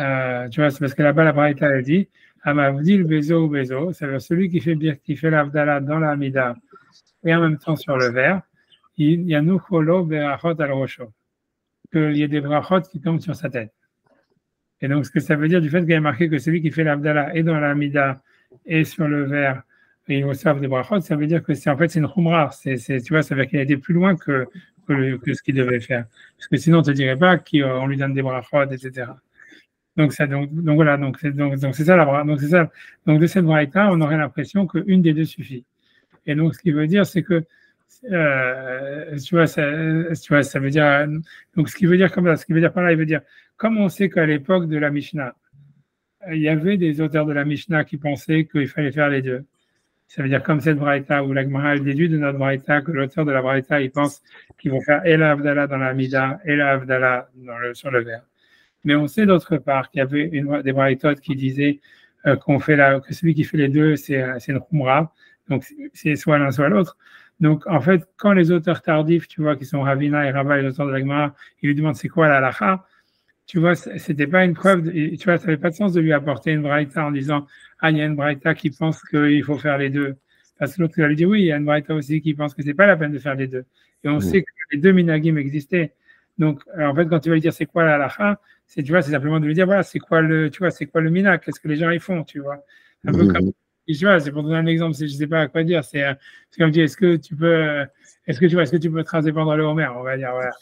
tu vois, c'est parce que là-bas la Braïta elle dit Amavdil Bezo ou Bezo, c'est-à-dire celui qui fait l'Avdallah dans la Mida et en même temps sur le verre, il y a Nucholo Berachot al Rosho, qu'il y ait des brachot qui tombent sur sa tête. Et donc, ce que ça veut dire du fait qu'il y a marqué que celui qui fait l'Avdallah est dans la Mida et sur le verre, et il reçoit des brachot, ça veut dire que c'est une khumra. Tu vois, ça veut dire qu'il a été plus loin que ce qu'il devait faire. Parce que sinon, on ne te dirait pas qu'on lui donne des brachot, etc. Donc voilà, donc c'est ça la bracha. Donc de cette braïta, on aurait l'impression qu'une des deux suffit. Et donc, ce qui veut dire, c'est que tu vois, ça veut dire. Donc, ce qui veut dire par là, il veut dire, comme on sait qu'à l'époque de la Mishnah, il y avait des auteurs de la Mishnah qui pensaient qu'il fallait faire les deux. Ça veut dire comme cette braïta où la Gemara elle déduit de notre braïta que l'auteur de la braïta il pense qu'ils vont faire et la Havdalah dans la Mida et la Havdalah sur le verre. Mais on sait d'autre part qu'il y avait des braïtotes qui disaient que celui qui fait les deux c'est une khumra, donc c'est soit l'un soit l'autre. Donc en fait quand les auteurs tardifs, tu vois, qui sont Ravina et Rava, les auteurs de la Gemara, ils lui demandent c'est quoi la halacha, tu vois, c'était pas une preuve, tu vois, ça n'avait pas de sens de lui apporter une braïta en disant ah, il y a une braïta qui pense qu'il faut faire les deux. Parce que l'autre, il va lui dire oui, il y a une braïta aussi qui pense que c'est pas la peine de faire les deux. Et on sait que les deux minagim existaient. Donc, en fait, quand tu vas lui dire c'est quoi la halacha, tu vois, c'est simplement de lui dire voilà, c'est quoi le minag, qu'est-ce que les gens ils font, tu vois. Un peu comme, tu vois, c'est pour donner un exemple, je sais pas à quoi dire, c'est comme dire est-ce que tu peux tracer pendant le Homer, on va dire, voilà.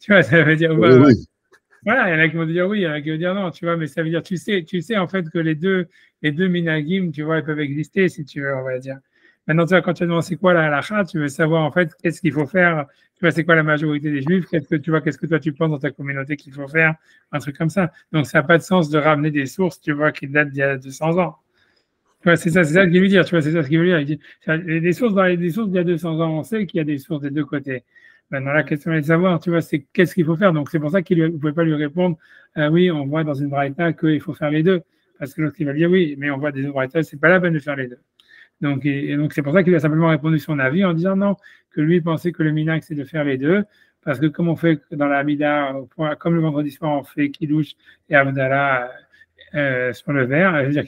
Tu vois, ça veut dire, oui. Voilà, il y en a qui vont dire oui, il y en a qui vont dire non, tu vois, mais ça veut dire, tu sais en fait que les deux minagim, tu vois, ils peuvent exister, si tu veux, on va dire. Maintenant, tu vois, quand tu demandes c'est quoi la halacha, tu veux savoir en fait qu'est-ce qu'il faut faire, tu vois, c'est quoi la majorité des juifs, qu'est-ce que toi tu penses dans ta communauté qu'il faut faire, un truc comme ça. Donc, ça n'a pas de sens de ramener des sources, tu vois, qui datent d'il y a 200 ans. Tu vois, c'est ça qu'il veut dire, tu vois, c'est ça ce qu'il veut dire. Il dit, des sources d'il y a 200 ans, on sait qu'il y a des sources des deux côtés. Maintenant, la question est de savoir, tu vois, c'est qu'est-ce qu'il faut faire. Donc, c'est pour ça qu'il ne pouvait pas lui répondre, oui, on voit dans une braïta qu'il faut faire les deux. Parce que l'autre, il va dire, oui, mais on voit des braïtas, c'est pas la peine de faire les deux. Donc, donc c'est pour ça qu'il a simplement répondu son avis en disant non, que lui pensait que le minag, c'est de faire les deux. Parce que comme on fait dans la Mida, comme le vendredi soir, on fait Kiddush et Havdalah sur le verre, c'est-à-dire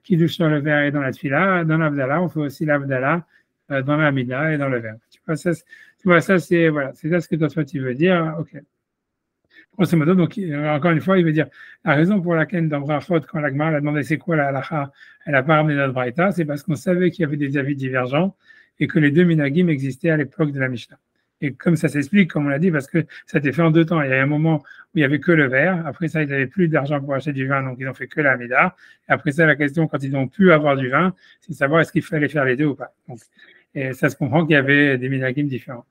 Kiddush sur le verre et dans la Tfila. Dans l'Havdalah, on fait aussi l'Havdalah dans la Mida et dans le verre. Tu vois, ça, c'est ça ce que toi tu veux dire. Ok. Grosso modo, donc, encore une fois, il veut dire la raison pour laquelle dans Brachot, quand la Gemara a demandé c'est quoi la halacha, elle n'a pas ramené notre braïta, c'est parce qu'on savait qu'il y avait des avis divergents et que les deux minagim existaient à l'époque de la Mishnah. Et comme ça s'explique, comme on l'a dit, parce que ça a été fait en deux temps. Il y a un moment où il n'y avait que le verre. Après ça, ils n'avaient plus d'argent pour acheter du vin, donc ils n'ont fait que la Mida. Et après ça, la question, quand ils ont pu avoir du vin, c'est de savoir est-ce qu'il fallait faire les deux ou pas. Donc, et ça se comprend qu'il y avait des minagim différents.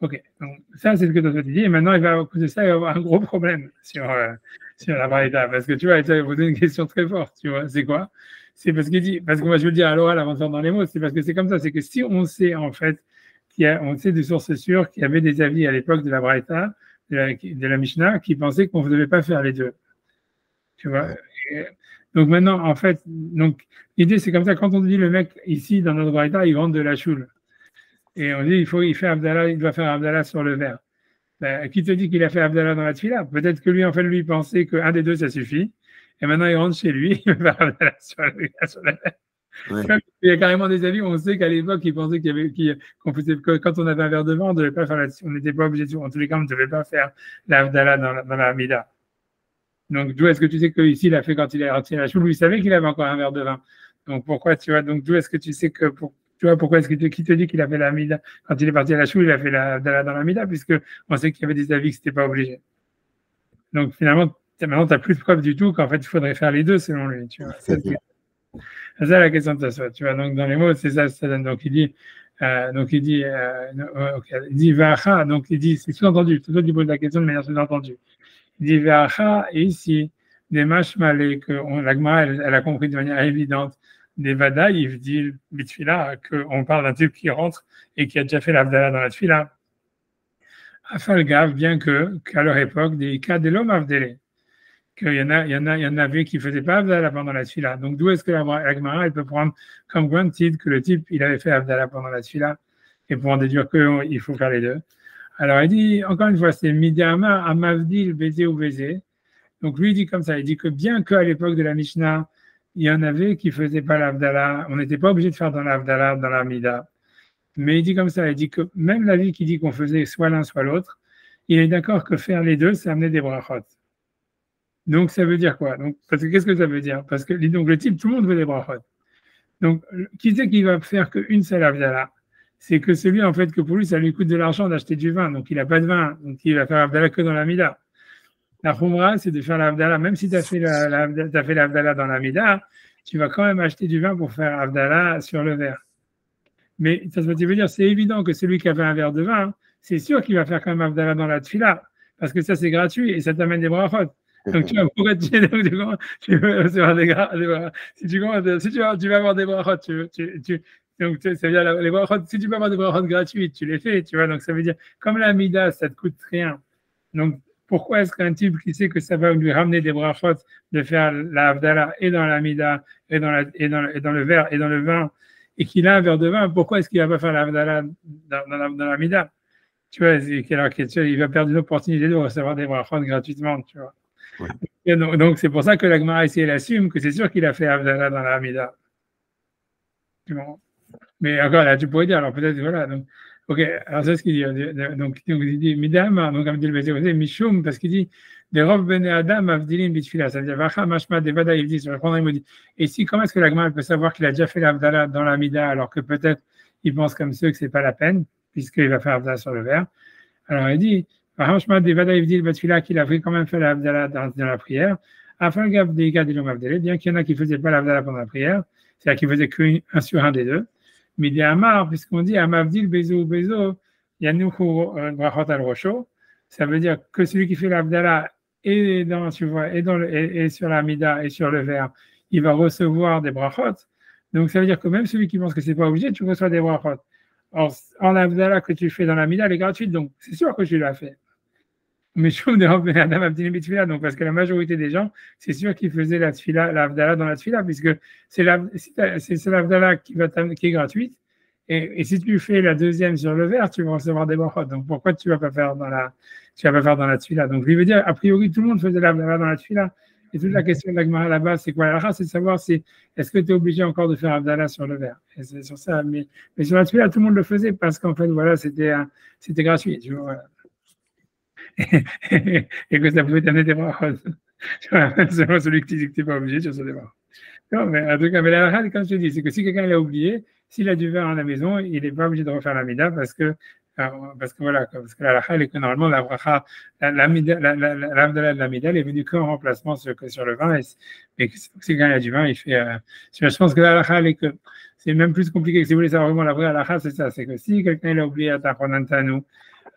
Ok, donc ça c'est ce que tu as dit. Et maintenant, à cause de ça, il va avoir un gros problème sur la braïta. Parce que tu vois, il va poser une question très forte. Tu vois, c'est quoi? C'est parce que moi je veux le dire à l'oral avant de faire dans les mots, c'est parce que c'est comme ça. C'est que si on sait en fait, on sait de sources sûres qu'il y avait des avis à l'époque de la braïta, de la Mishnah, qui pensaient qu'on ne devait pas faire les deux. Tu vois? Donc maintenant, en fait, l'idée c'est comme ça. Quand on dit le mec ici dans notre braïta, il rentre de la choule. Et on dit il doit faire Abdallah sur le verre. Ben, qui te dit qu'il a fait Abdallah dans la tefila? Peut-être que lui, en fait, lui pensait qu'un des deux, ça suffit. Et maintenant, il rentre chez lui, il va faire Abdallah sur le verre. Ouais. Il y a carrément des avis, on sait qu'à l'époque, ils pensaient que quand on avait un verre de vin, on ne devait pas faire on n'était pas obligé de, en tous les cas, on ne devait pas faire l'Abdallah dans la Amida. Donc, d'où est-ce que tu sais qu'ici, il a fait quand il est rentré à la choule, lui, il savait qu'il avait encore un verre de vin. Donc, pourquoi, tu vois, donc, d'où est-ce que tu sais que tu vois, pourquoi est-ce qui te dit qu'il a fait la Mida quand il est parti à la choule, il a fait dans la Mida, puisque on sait qu'il y avait des avis que c'était pas obligé. Donc finalement, maintenant, tu n'as plus de preuves du tout qu'en fait, il faudrait faire les deux selon lui. Tu vois. C'est ça la question de Tosfot. Tu vois, donc dans les mots, c'est ça donne. Donc il dit, Vacha, donc il dit, c'est sous-entendu, tout le monde pose la question de manière sous-entendue. Il dit Vacha, et ici, des mashmalé, que la Gemara, elle a compris de manière évidente. Des Vada, il dit Bitfila, qu'on parle d'un type qui rentre et qui a déjà fait l'Avdala dans la Tfila. Afalgav, bien qu'à leur époque, des cas de l'homme Avdélé, qu'il y en avait qui ne faisaient pas Avdala pendant la Tfila. Donc d'où est-ce que la Gemara, elle peut prendre comme granted que le type, il avait fait Avdala pendant la Tfila et pour en déduire qu'il faut faire les deux. Alors il dit, encore une fois, c'est Midiama, Amavdil, baiser ou baiser. Donc lui, il dit comme ça, il dit que bien qu'à l'époque de la Mishnah, il y en avait qui ne faisaient pas l'Avdala. On n'était pas obligé de faire dans l'Avdala, dans la Mida. Mais il dit comme ça, il dit que même la vie qui dit qu'on faisait soit l'un, soit l'autre, il est d'accord que faire les deux, ça amenait des brachot. Donc ça veut dire quoi? Donc, parce que qu'est-ce que ça veut dire? Parce que donc, le type, tout le monde veut des brachot. Donc, qui c'est qui va faire qu'une seule Avdala? C'est que celui, en fait, que pour lui, ça lui coûte de l'argent d'acheter du vin. Donc, il n'a pas de vin. Donc, il va faire Avdala que dans la Mida. La Khumra, c'est de faire l'Avdala. Même si tu as fait l'Avdala dans la Mida, tu vas quand même acheter du vin pour faire Avdala sur le verre. Mais ça veut dire, c'est évident que celui qui a fait un verre de vin, c'est sûr qu'il va faire quand même Avdala dans la Tfila, parce que ça, c'est gratuit et ça t'amène des brachot. Donc, tu vois, pourquoi tu veux recevoir des brachot? Si tu vas avoir des brachot, donc, ça veut dire, les brachot, si tu peux avoir des brachot gratuites, tu les fais, tu vois. Donc, ça veut dire, comme la mida, ça te coûte rien. Donc, pourquoi est-ce qu'un type qui sait que ça va lui ramener des brachot de faire la Havdalah et dans la mida, et dans le verre, et dans le vin, et qu'il a un verre de vin, pourquoi est-ce qu'il ne va pas faire la Havdalah dans la mida? Tu vois, il va perdre une opportunité de recevoir des brachot gratuitement, tu vois. Ouais. Et donc, c'est pour ça que la Gemara ici, elle assume que c'est sûr qu'il a fait Havdalah dans la Hamida. Mais encore là, tu pourrais dire, alors peut-être, voilà. Donc, ok, alors c'est ce qu'il dit. Donc, il dit, Midam, donc, comme dit le Bézé, Mishum, parce qu'il dit, des Rov Bene Adam, Avdilim, Bitfila. Ça veut dire, Vacha, Mashma, Devada, il dit, sur le prendre, il me dit, et si, comment est-ce que la Gemara peut savoir qu'il a déjà fait l'Havdalah dans la Hamida, alors que peut-être il pense comme ceux que c'est pas la peine, puisqu'il va faire Havdalah sur le verre? Alors, il dit, qu'il avait quand même fait l'Havdalah dans la prière, afin bien qu'il y en a qui ne faisaient pas l'Havdalah pendant la prière, c'est-à-dire qui ne faisaient qu'un sur un des deux. Mais il dit Amar, puisqu'on dit Amavdil Bezo Bezo, Yanoukou Brachot al Rosho, ça veut dire que celui qui fait l'Havdalah et sur la Mida et sur le verre, il va recevoir des brachot. Donc ça veut dire que même celui qui pense que c'est pas obligé, tu reçois des brachot. Or, en l'Havdalah que tu fais dans la Mida, elle est gratuite, donc c'est sûr que tu l'as fait. Mais je trouve donc parce que la majorité des gens, c'est sûr qu'ils faisaient la Havdalah dans la tfila, puisque c'est l'Havdalah qui est gratuite. Et si tu fais la deuxième sur le verre, tu vas recevoir des brachot. Donc pourquoi tu vas pas faire dans la tfila? Donc lui veut dire, a priori, tout le monde faisait l'Havdalah dans la tfila. Et toute la question de la Gemara là-bas, c'est quoi? La c'est de savoir est-ce que tu es obligé encore de faire Havdalah sur le verre? Et c'est sur ça. Mais sur la tfila, tout le monde le faisait parce qu'en fait, voilà, c'était gratuit. Tu vois, voilà. Et que ça pouvait t'amener des brachot. Selon celui qui dit que tu n'es pas obligé, tu reçois des brachot. Non, mais en tout cas, mais la halakha, comme je te dis, c'est que si quelqu'un l'a oublié, s'il a du vin à la maison, il n'est pas obligé de refaire la mida parce que voilà, parce que la halakha, elle est que normalement la bracha, l'Havdalah de la mida, elle est venue qu'en remplacement sur le vin. Mais si quelqu'un a du vin, il fait. Je pense que la halakha, elle est que c'est même plus compliqué. Si vous voulez savoir vraiment la vraie halakha, c'est ça, c'est que si quelqu'un l'a oublié à Tachonantanu,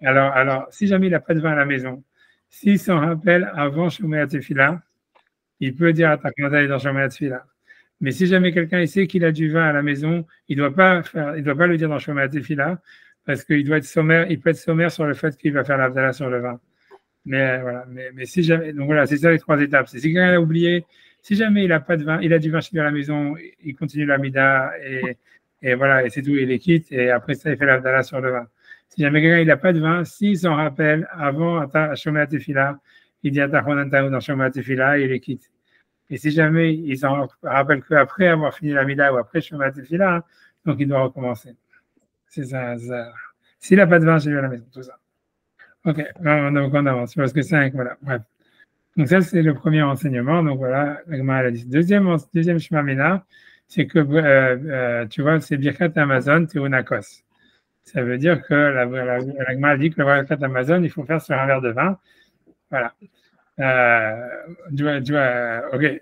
alors, si jamais il n'a pas de vin à la maison, s'il s'en rappelle avant Shomer Tefila, il peut dire à Tachonantanu dans Shomer Tefila. Mais si jamais quelqu'un sait qu'il a du vin à la maison, il doit pas le dire dans Shomer Tefila, parce qu'il doit être sommaire, il peut être sommaire sur le fait qu'il va faire l'Havdalah sur le vin. Mais voilà, mais si jamais, donc voilà, c'est ça les trois étapes. C'est si quelqu'un l'a oublié, si jamais il n'a pas de vin, il a du vin chez lui à la maison, il continue la mida et voilà, et c'est tout, il les quitte, et après ça, il fait l'Havdalah sur le vin. Si jamais quelqu'un n'a pas de vin, s'il s'en rappelle avant Shomer Tefila, il dit à Tachonantanu dans Shomer Tefila et il les quitte. Et si jamais il s'en rappelle qu'après avoir fini la mida ou après Shomer Tefila, donc il doit recommencer. C'est ça. S'il n'a pas de vin chez lui à la maison, tout ça. Ok, donc on avance. Parce que 5, voilà. Bref. Donc ça, c'est le premier enseignement. Donc voilà, la Gemara a dit. Deuxième Shema Mina, c'est que, tu vois, c'est Birkat Amazon, Théonakos. Ça veut dire que la Gemara dit que le Birkat Amazon, il faut faire sur un verre de vin. Voilà. Ok.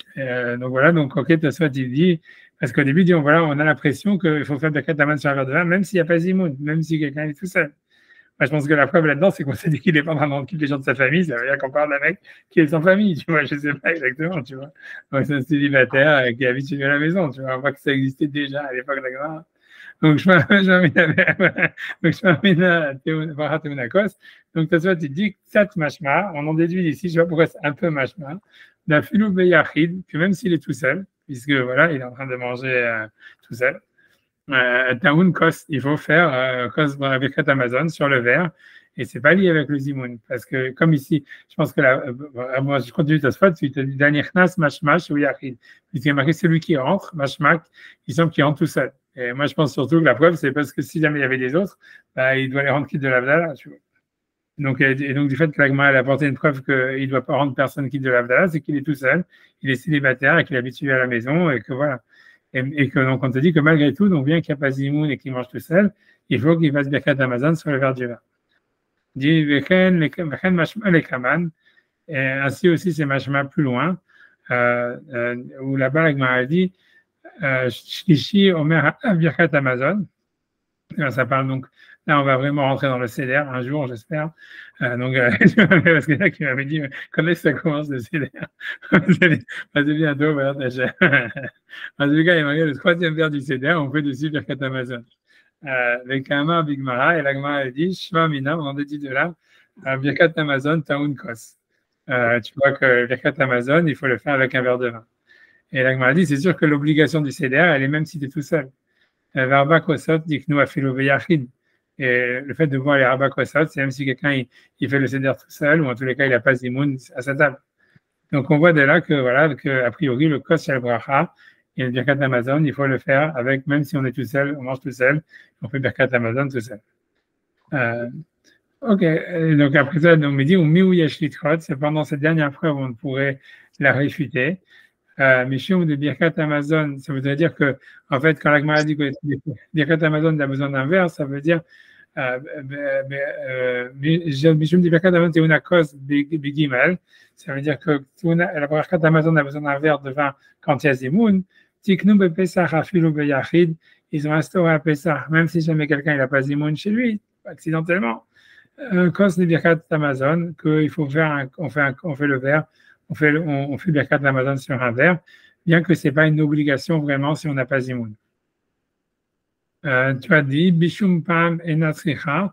Donc voilà, donc ok, Tosfot il dit, parce qu'au début, voilà, on a l'impression qu'il faut faire Birkat Amazon sur un verre de vin, même s'il n'y a pas Zimoun, même si quelqu'un est tout seul. Moi, je pense que la preuve là-dedans, c'est qu'on s'est dit qu'il n'est pas en train de rendre les gens de sa famille. Ça veut dire qu'on parle d'un mec qui est sans famille, tu vois. Je ne sais pas exactement, tu vois. Donc, c'est un célibataire qui habite chez lui à la maison, tu vois. On voit que ça existait déjà à l'époque de la Gemara. Donc, je m'amène à Théonakos. Donc, tu vois, tu dis Ksat Mashma. On en déduit ici, je vois pourquoi c'est un peu Mashma. D'un Filou Beyachid, que même s'il est tout seul, puisque voilà, il est en train de manger tout seul. Taoun Kos, il faut faire Kos avec Amazon sur le verre, et c'est pas lié avec le Zimoun, parce que comme ici, je pense que moi je continue ta spot, tu te dis Danichnas Mashmash ou Yachid, puisqu'il y a marqué celui qui entre, Mashmak, il semble qu'il rentre tout seul. Et moi je pense surtout que la preuve, c'est parce que si jamais il y avait des autres, bah, il doit les rendre quitte de l'Havdalah, tu vois. Donc, et donc du fait que l'Agma a apporté une preuve qu'il ne doit pas rendre personne quitte de l'Havdalah, c'est qu'il est tout seul, il est célibataire et qu'il est habitué à la maison, et que voilà. Et que donc on te dit que malgré tout, donc bien qu'il n'y a pas Zimoun et qu'il mange tout seul, il faut qu'il fasse Birkat Amazon sur le verre du vin. Dit Vechen Mashma Lekaman, et ainsi aussi c'est Mashma plus loin, où là-bas l'Agma dit Shlishi Omer Birkat Amazon. Ça parle donc Là, on va vraiment rentrer dans le CDR un jour, j'espère. Parce que là, qui m'avait dit, quand est-ce que ça commence le CDR? C'est bientôt, voilà. En tout cas, il m'a dit le troisième vers du CDR, on fait dessus Birkat Amazon. Avec Kama Bigmara, et l'Agmara a dit, Shma Mina, on en dit de là, Birkat Amazon, Taoun Kos. Tu vois que Birkat Amazon, il faut le faire avec un verre de vin. Et l'Agmara a dit, c'est sûr que l'obligation du CDR, elle est même si tu es tout seul. Verba Kosot, dit que nous, à Philo Yachid. Et le fait de voir les Rabba Kosot, c'est même si quelqu'un il fait le CDR tout seul, ou en tous les cas, il n'a pas d'imoun à sa table. Donc, on voit de là que, voilà, que, a priori, le Kos Shel Bracha et le Birkat Amazon, il faut le faire avec, même si on est tout seul, on mange tout seul, on fait Birkat Amazon tout seul. Ok, donc après ça, donc, on me dit, ou Miou Yeshlitrot, c'est pendant cette dernière preuve, on pourrait la réfuter. Mishum de Birkat Amazon, ça voudrait dire que, en fait, quand l'Agmara dit que Birkat Amazon a besoin d'un verre, ça veut dire Mishum de Birkat Amazon, c'est une cause Bigimel. Ça veut dire que la Birkat Amazon a besoin d'un verre de vin quand il y a Zimoun. Tiknu Pesach Afilu Beyachid, ils ont instauré un Pesach, même si jamais quelqu'un n'a pas Zimoun chez lui, accidentellement. Cause de Birkat Amazon, qu'il faut faire, on fait le verre. On fait Birkat Amazon sur un verre, bien que ce n'est pas une obligation vraiment si on n'a pas Zimoun. Tu as dit Bishum Pam et Natsricha,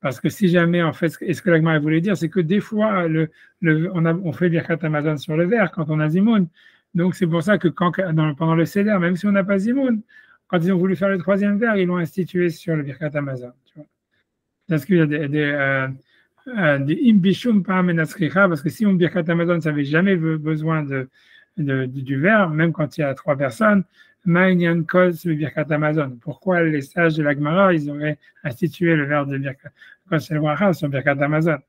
parce que si jamais, en fait, ce que l'Agmara voulait dire, c'est que des fois, on fait Birkat Amazon sur le verre quand on a Zimoun. Donc, c'est pour ça que pendant le Seder, même si on n'a pas Zimoun, quand ils ont voulu faire le troisième verre, ils l'ont institué sur le Birkat Amazon. Tu vois. Parce qu'il y a des imbishum par menatsricha, parce que si on Birkat Amazon, ça n'avait jamais besoin du verre, même quand il y a 3 personnes, ma'inyan kol le Birkat Amazon. Pourquoi les sages de la Gemara, ils auraient institué le verre de Birkat Kol sur Birkat Amazon?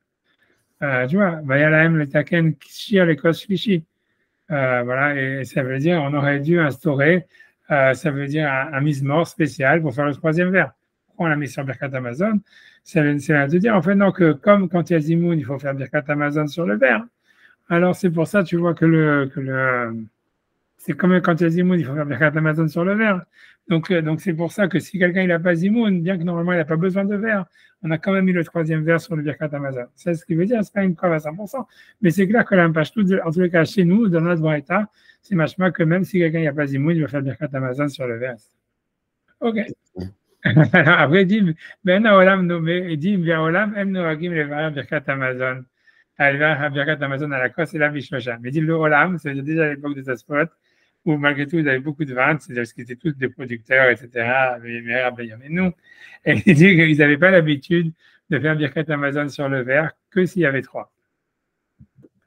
Tu vois, vayalahem le taken shir le kos shlishi. Voilà, et ça veut dire, on aurait dû instaurer, ça veut dire un mise-mort spécial pour faire le troisième verre. Pourquoi on l'a mis sur Birkat Amazon? C'est de dire, en fait, non, que comme quand il y a Zimoun, il faut faire Birkat Amazon sur le verre. Alors, c'est pour ça, tu vois, c'est comme quand il y a Zimoun, il faut faire Birkat Amazon sur le verre. Donc c'est pour ça que si quelqu'un n'a pas Zimoun, bien que normalement il n'a pas besoin de verre, on a quand même mis le troisième verre sur le Birkat Amazon. C'est ce qui veut dire, c'est pas une preuve à 100%, mais c'est clair que l'Ampashtout, en tous les cas, chez nous, dans notre Braïta, c'est machma que même si quelqu'un n'a pas Zimoun, il va faire Birkat Amazon sur le verre. Ok. Après, il dit, Ben Olam nommé, il dit, Bien Olam, Em Noagim le Birkat Amazon. Elle va Birkat Amazon à la crosse et la Bishlocha. Mais il dit, le Olam, ça veut dire déjà à l'époque de Taspot, où malgré tout, ils avaient beaucoup de ventes, c'est-à-dire qu'ils étaient tous des producteurs, etc., mais nous. Et il dit qu'ils n'avaient pas l'habitude de faire Birkat Amazon sur le verre que s'il y avait 3.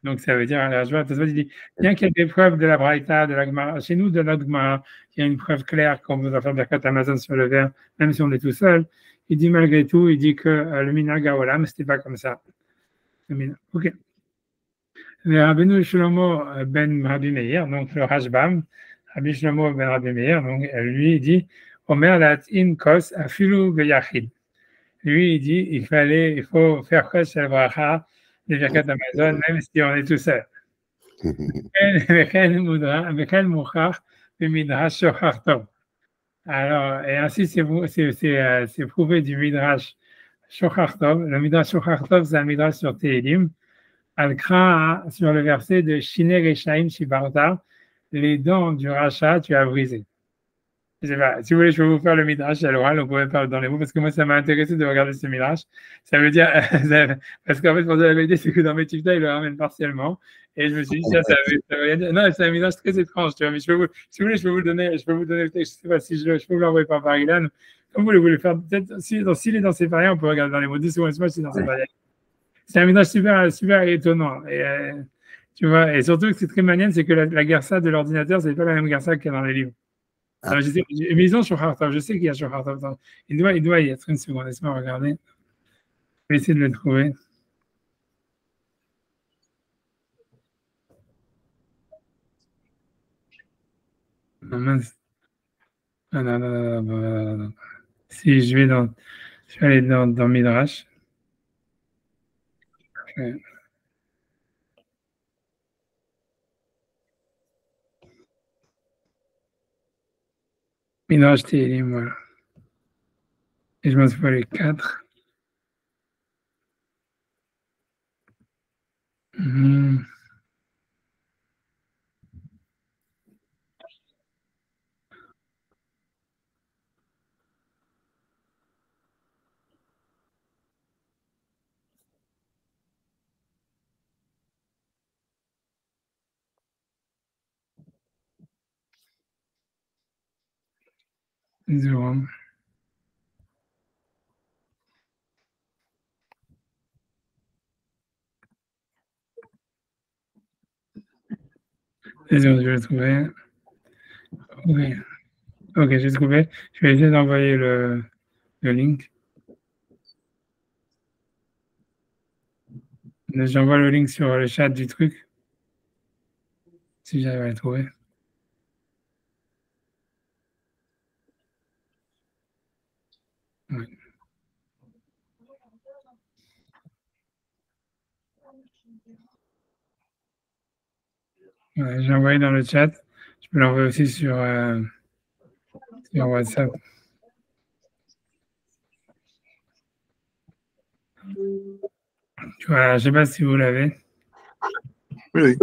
Donc, ça veut dire, alors, je vois, il dit, bien qu'il y ait des preuves de la Braïta, de la Gemara, chez nous, de la Gemara, il y a une preuve claire qu'on doit faire Birkat Amazon sur le verre, même si on est tout seul. Il dit, malgré tout, il dit que le Minhag Haolam, ce n'était pas comme ça. Ok. Rabbeinu Shlomo ben Rabbi Meir, donc le Rashbam, Rabbi Shlomo ben Rabbi Meir, donc lui il dit Omer lat'in kos afilu beyachid. Lui il dit il faut faire kos shel bracha des Birkat Amazon même si on est tout seul. Alors et ainsi c'est prouvé du midrash Shochar Tov. Le midrash Shochar Tov c'est un midrash sur Tehilim. Al-Kra sur le verset de Shine Reshaim Shibarta, les dents du rachat, tu as brisé. Je sais pas, si vous voulez, je peux vous faire le midrash à l'oral, on pourrait faire dans les mots, parce que moi, ça m'a intéressé de regarder ce midrash. Ça veut dire, parce qu'en fait, pour dire la vérité, c'est que dans mes tifta, il le ramène partiellement. Et je me suis dit, ça veut rien dire. Non, c'est un midrash très étrange, tu vois, mais si vous voulez, je peux vous le donner, je sais pas si je peux vous l'envoyer par Ilan. Comme vous voulez le faire, peut-être, s'il est dans ses variants, on peut regarder dans les mots. 10 secondes, moi, je suis dans ses variants. C'est un ménage super, super étonnant. Et, tu vois, et surtout, ce qui est très manière, c'est que la Gersa de l'ordinateur, c'est pas la même Gersa qu'il y a dans les livres. Alors, mais ils ont Shochar Tov, je sais qu'il y a Shochar Tov. Il doit y être une seconde, laisse-moi regarder. Je vais essayer de le trouver. Non, mince. Ah, non. Si je vais aller dans Midrash. Okay. Midrash Tehillim, voilà. Et je m'en souviens les 4. Désolé. Désolé, je vais le trouver. Oui. Ok, j'ai trouvé. Je vais essayer d'envoyer le link. J'envoie le link sur le chat du truc. Si j'arrive à le trouver. Ouais. Ouais, j'ai envoyé dans le chat. Je peux l'envoyer aussi sur WhatsApp. Voilà, je ne sais pas si vous l'avez. Oui.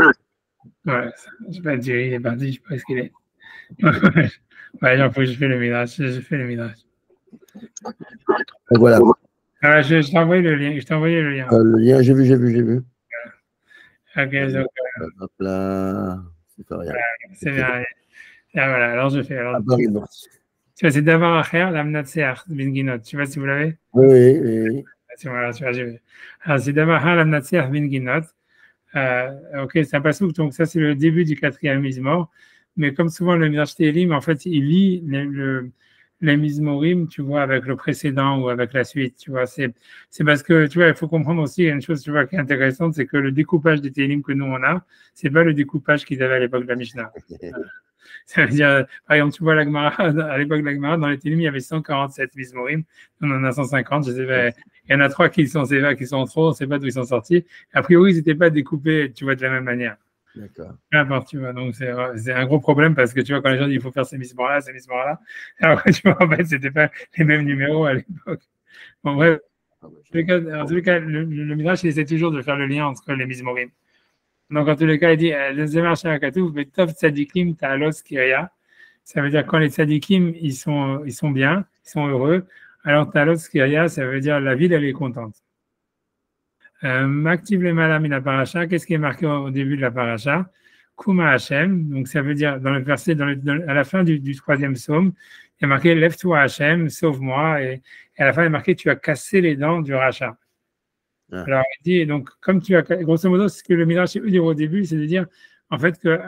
Voilà, je ne sais pas, Jerry, il est parti, je ne sais pas ce qu'il est. Ouais, il faut que je fais le midrash. Je fais le midrash. Voilà. Alors, je t'ai envoyé le lien. Je t'ai envoyé le lien. Le lien, j'ai vu. Ok, donc, Hop là, c'est pas rien. c'est bien. Ah, voilà, alors je fais. Alors, Tu vois, c'est d'abord à faire l'amnatseach bin ginot. Je ne sais pas si vous l'avez. Oui. Voilà, tu vois, alors, c'est d'abord l'amnatseach bin ginot. Ok, c'est un passouk, donc ça c'est le début du 4e Mizmor. Mais comme souvent le Midrash Tehillim, en fait, il lit les Mizmorim, tu vois, avec le précédent ou avec la suite, tu vois. C'est parce que, tu vois, il faut comprendre aussi une chose, tu vois, qui est intéressante, c'est que le découpage des Tehillim que nous on a, c'est pas le découpage qu'ils avaient à l'époque de la Mishnah. Ça veut dire, par exemple, tu vois, la Gemara, à l'époque de la Gemara, dans les Tehillim, il y avait 147 Mizmorim, on en a 150, je sais pas, il y en a 3 qui sont trop, on ne sait pas d'où ils sont sortis. A priori, ils n'étaient pas découpés, tu vois, de la même manière. D'accord. Peu importe, tu vois, donc c'est un gros problème parce que tu vois, quand les gens disent il faut faire ces mises-là, alors que tu vois, en fait, c'était pas les mêmes numéros à l'époque. Bon, bref, en tous les cas, le Midrash, il essaie toujours de faire le lien entre les mises-morim. Donc, en tous les cas, il dit le Zemar Shakatouf, Betov Tzadikim Ta'alos Kiria. Ça veut dire quand les tzadikim, ils sont bien, ils sont heureux, alors Ta'alos Kiria, ça veut dire la ville, elle est contente. M'active les malam la paracha. Qu'est-ce qui est marqué au début de la paracha? Kuma Hashem. Donc, ça veut dire, dans le verset, à la fin du 3e psaume, il y a marqué lève-toi Hashem, sauve-moi. Et à la fin, il y a marqué tu as cassé les dents du rachat. Ah. Alors, il dit, donc, comme tu as, grosso modo, ce que le Midrash veut dire au début, c'est de dire, en fait, que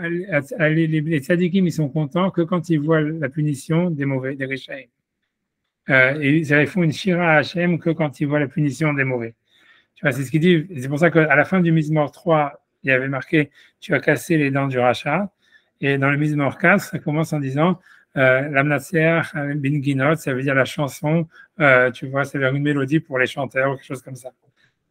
les tzadikim, ils sont contents que quand ils voient la punition des mauvais, des réchaïm. Et ils font une shira à Hashem que quand ils voient la punition des mauvais. Tu vois, c'est ce qu'il dit. C'est pour ça qu'à la fin du Mizmor 3, il y avait marqué tu as cassé les dents du rachat. Et dans le Mizmor 4, ça commence en disant l'amnatser bin ginot, ça veut dire la chanson, tu vois, ça veut dire une mélodie pour les chanteurs ou quelque chose comme ça.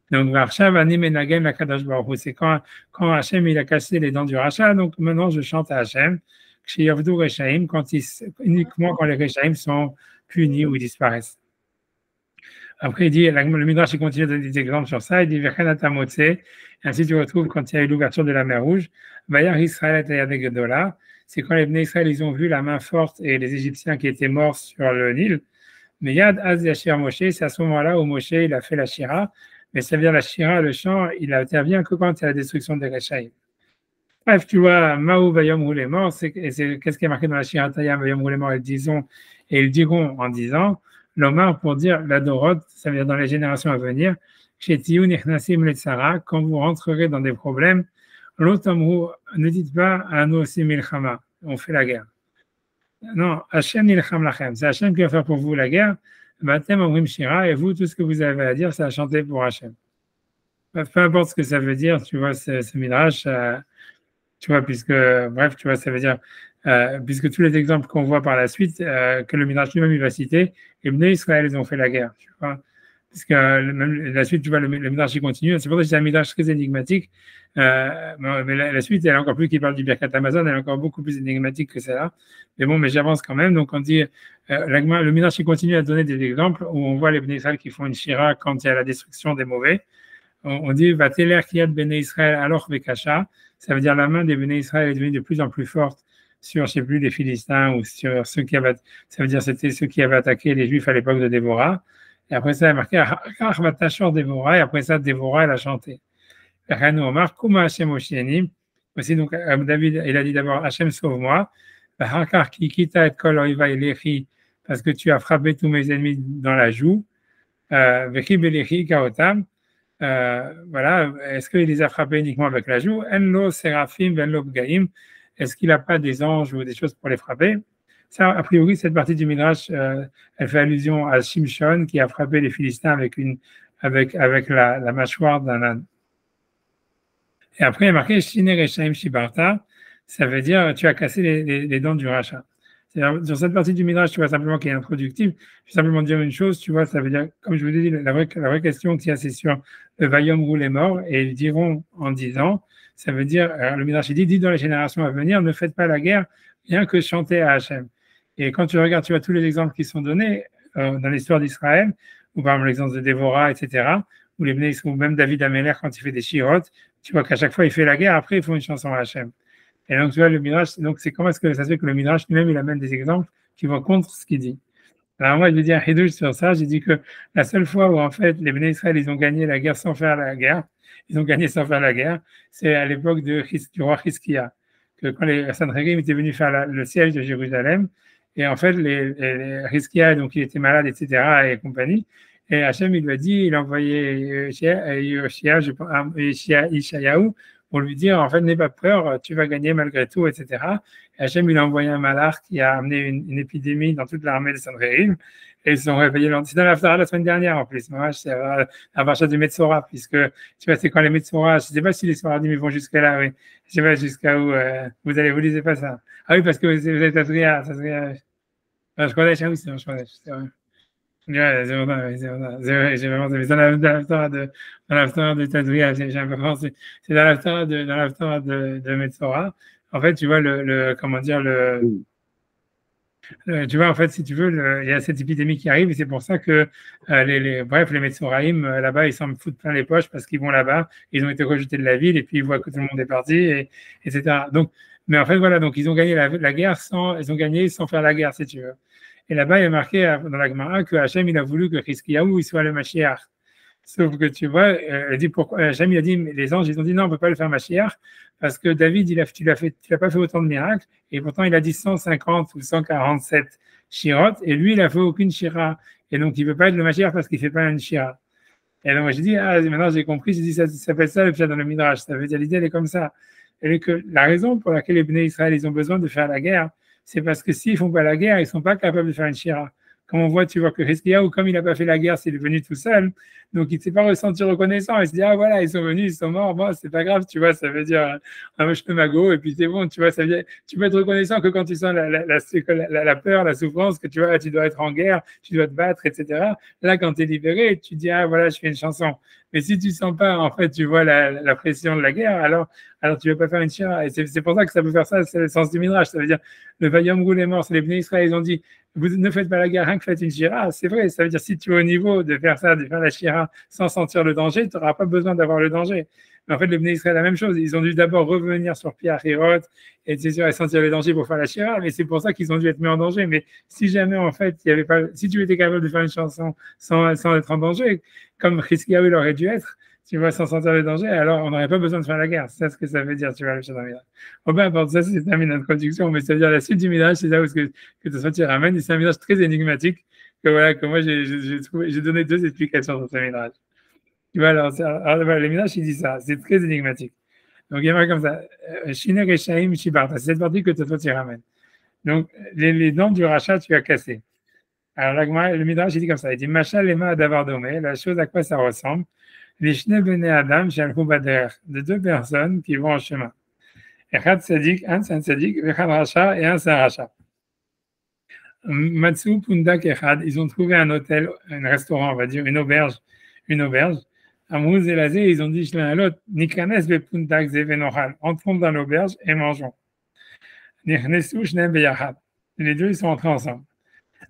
Donc, Varshav Ani Menagem Akadash Baruch Hu, c'est quand Hachem il a cassé les dents du rachat, donc maintenant je chante à Hachem, Kshiavdu Rechaim, uniquement quand les Rechaim sont punis ou disparaissent. Après, il dit, le Midrash il continue de donner des exemples sur ça. Il dit, et ainsi tu retrouves quand il y a eu l'ouverture de la mer Rouge, Vayar Israël Gedola, c'est quand les Bnei Israël ils ont vu la main forte et les Égyptiens qui étaient morts sur le Nil. Mais Yad Az Yashir Moshe, c'est à ce moment-là où Moshe il a fait la Shira. Mais ça veut dire la Shira, le chant, il intervient que quand il y a la destruction des Rechaïm. Bref, tu vois, Maou Vayom Roulé mort, qu'est-ce qui est marqué dans la Shira Tayam Vayom Roulé mort, ils diront en disant, l'Omar pour dire la Dorot, ça veut dire dans les générations à venir, chez Tiyun Ichnasim Letzara, quand vous rentrerez dans des problèmes, l'Otamrou, ne dites pas à nous aussi Milchama, on fait la guerre. Non, Hachem Nilcham Lachem, c'est Hachem qui va faire pour vous la guerre. Batem Omrim Shira, et vous, tout ce que vous avez à dire, c'est à chanter pour Hachem. Peu importe ce que ça veut dire, tu vois, ce midrash, tu vois, bref, tu vois, ça veut dire, puisque tous les exemples qu'on voit par la suite, que le Midrash lui-même il va citer, les Bnei Israël, ils ont fait la guerre, tu vois. Parce que même la suite, tu vois, le Midrash il continue. C'est pour ça que c'est un Midrash très énigmatique. Mais la suite, elle est encore plus, qui parle du Birkat Amazon, elle est encore beaucoup plus énigmatique que celle-là. Mais bon, mais j'avance quand même. Donc, on dit, le Midrash il continue à donner des exemples où on voit les Bnei Israël qui font une shira quand il y a la destruction des mauvais. On dit, va teler kiyad Bnei Israël alors vekasha. Ça veut dire la main des Bnei Israël est devenue de plus en plus forte sur, je sais plus, les Philistins ou sur ceux qui avaient, ça veut dire c'était ceux qui avaient attaqué les Juifs à l'époque de Déborah. Et après ça, il a marqué Déborah, et après ça, Déborah, elle a chanté. Aussi, donc, David, il a dit d'abord Hachem, sauve-moi. Parce que tu as frappé tous mes ennemis dans la joue. Voilà. Est-ce qu'il les a frappés uniquement avec la joue? Enlo Seraphim, Enlo Bgaim. Est-ce qu'il n'a pas des anges ou des choses pour les frapper? Ça, a priori, cette partie du Midrash, elle fait allusion à Shimshon qui a frappé les Philistins avec la mâchoire d'un âne. Et après, il y a marqué Shiner Reshaim Shibarta, ça veut dire tu as cassé les dents du rachat. Sur cette partie du Midrash, tu vois simplement qu'il est introductif. Je vais simplement dire une chose, tu vois, ça veut dire, comme je vous ai dit, la vraie question qu'il y a, c'est sur le Vayom roule est mort, et ils diront en disant, ça veut dire, le Midrash dit dans les générations à venir, ne faites pas la guerre, rien que chanter à Hachem. Et quand tu regardes, tu vois tous les exemples qui sont donnés dans l'histoire d'Israël, ou par exemple l'exemple de Déborah, etc., ou même David Améler, quand il fait des shirotes, tu vois qu'à chaque fois il fait la guerre, après il faut une chanson à Hachem. Et donc tu vois le Midrash, donc c'est comment est-ce que ça se fait que le Midrash lui-même il amène des exemples qui vont contre ce qu'il dit. Alors moi je vais dire un hidouche sur ça, j'ai dit que la seule fois où en fait les Bnei Israël ils ont gagné la guerre sans faire la guerre, c'est à l'époque du roi Hiskiya, que quand les Sanhedrin étaient venus faire le siège de Jérusalem, et en fait les Hiskiya, donc il était malade, etc. et compagnie. Et Hachem, il lui a dit, il a envoyé Ishayahu pour lui dire, en fait, n'aie pas peur, tu vas gagner malgré tout, etc. Et Hachem, il a envoyé un malach qui a amené une épidémie dans toute l'armée de Sanhedrin. Et ils se sont réveillés. C'est dans l'Aftara la semaine dernière, en plus. Moi, c'est la paracha du Metzora, puisque, tu vois, c'est quand les Metzora, je ne sais pas si les Sfaradim vont jusqu'à là, oui. Je ne sais pas jusqu'à où vous lisez pas ça. Ah oui, parce que vous êtes à Trier, ça serait, je connais, oui, c'est vrai. Ouais, c'est vrai, j'ai vraiment, c'est dans l'Aftara de Tadria, j'ai un peu pensé, c'est dans l'Aftara de Metzora. En fait, tu vois, comment dire, tu vois, en fait, si tu veux, il y a cette épidémie qui arrive et c'est pour ça que, les Metzoraïm, là-bas, ils s'en foutent plein les poches parce qu'ils vont là-bas, ils ont été rejetés de la ville et puis ils voient que tout le monde est parti, etc. Donc, mais en fait, voilà, donc ils ont gagné la guerre ils ont gagné sans faire la guerre, si tu veux. Et là-bas, il est marqué dans la Gemara que Hachem, il a voulu que Hiskiyahu, il soit le Mashiach. Sauf que tu vois, elle dit pourquoi, Hachem, il a dit, les anges, ils ont dit non, on ne peut pas le faire Mashiach, parce que David, tu l'as pas fait autant de miracles, et pourtant il a dit 150 ou 147 shirot, et lui, il n'a fait aucune shira. Et donc, il ne peut pas être le Mashiach parce qu'il ne fait pas une shira. Et donc, j'ai dit, maintenant j'ai compris, j'ai dit, ça s'appelle ça le pshat dans le Midrash. Ça veut dire, l'idée, elle est comme ça. Et que la raison pour laquelle les Bnei Israël, ils ont besoin de faire la guerre, c'est parce que s'ils ne font pas la guerre, ils ne sont pas capables de faire une shira. Comme on voit, tu vois que Hiskiyahu, comme il n'a pas fait la guerre, c'est venu tout seul, donc il ne s'est pas ressenti reconnaissant. Il se dit, ah voilà, ils sont venus, ils sont morts, bon, c'est pas grave, tu vois, ça veut dire un moche de magot, et puis c'est bon, tu vois, ça veut dire, tu peux être reconnaissant que quand tu sens la peur, la souffrance, que tu vois, tu dois être en guerre, tu dois te battre, etc. Là, quand tu es libéré, tu dis, ah voilà, je fais une chanson. Mais si tu ne sens pas, en fait, tu vois la pression de la guerre, alors tu ne vas pas faire une shira. Et c'est pour ça que ça peut faire ça, c'est le sens du Midrash. Ça veut dire, le Vayom roule est mort, c'est les Bnei Israël, ils ont dit, vous ne faites pas la guerre, rien que faites une shira. C'est vrai, ça veut dire, si tu es au niveau de faire ça, de faire la shira sans sentir le danger, tu n'auras pas besoin d'avoir le danger. Mais en fait, les Bnei Israël, la même chose. Ils ont dû d'abord revenir sur Pierre Hirot et sentir le danger pour faire la shira. Mais c'est pour ça qu'ils ont dû être mis en danger. Mais si jamais, en fait, il y avait pas, si tu étais capable de faire une chanson sans être en danger, comme Hiskiyahu aurait dû être, tu vois, sans sentir le danger, alors on n'aurait pas besoin de faire la guerre. C'est ça ce que ça veut dire, tu vois, le Shabbat Midrash. Bon, ben, pour ça, c'est une introduction, mais ça veut dire la suite du Midrash, c'est là où que tu ramènes, et c'est un Midrash très énigmatique, que voilà, que moi, j'ai donné deux explications sur ce Midrash. Tu vois, alors le Midrash, il dit ça, c'est très énigmatique. Donc, il y a comme ça, Shiner Reshaim Shibarta, c'est cette partie que toi, tu ramènes. Donc, les dents du rachat, tu as cassé. Alors, le Midrash, il dit comme ça, il dit, Machal Lema Adavardomé, la chose à quoi ça ressemble, les Shnei Bnei Adam, de deux personnes qui vont en chemin. Un c'est un tzaddik, un tzaddik, un racha et un c'est un racha. Matsu Pundak Echad, ils ont trouvé un hôtel, un restaurant, on va dire, une auberge. À Mouz et Lazé, ils ont dit l'un à l'autre, Nikanes be Pundak Zevenochal, entrons dans l'auberge et mangeons. Nichnesu Shnem Beyachad. Les deux, ils sont entrés ensemble.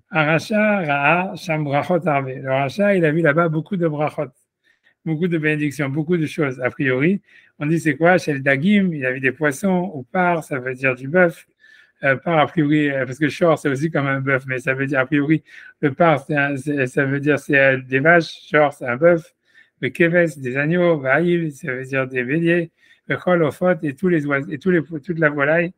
Aracha Ra'a Sham Brachot Arve. Le Racha, il a vu là-bas beaucoup de brachot, beaucoup de bénédictions, beaucoup de choses. A priori, on dit c'est quoi? Chez le Dagim, il a vu des poissons, ou par, ça veut dire du bœuf. Par a priori, parce que shor c'est aussi comme un bœuf, mais ça veut dire a priori, le par ça veut dire c'est des vaches, shor c'est un bœuf, le keves des agneaux, vaïl ça veut dire des béliers, le chol ofot et tous les oiseaux et toute la volaille.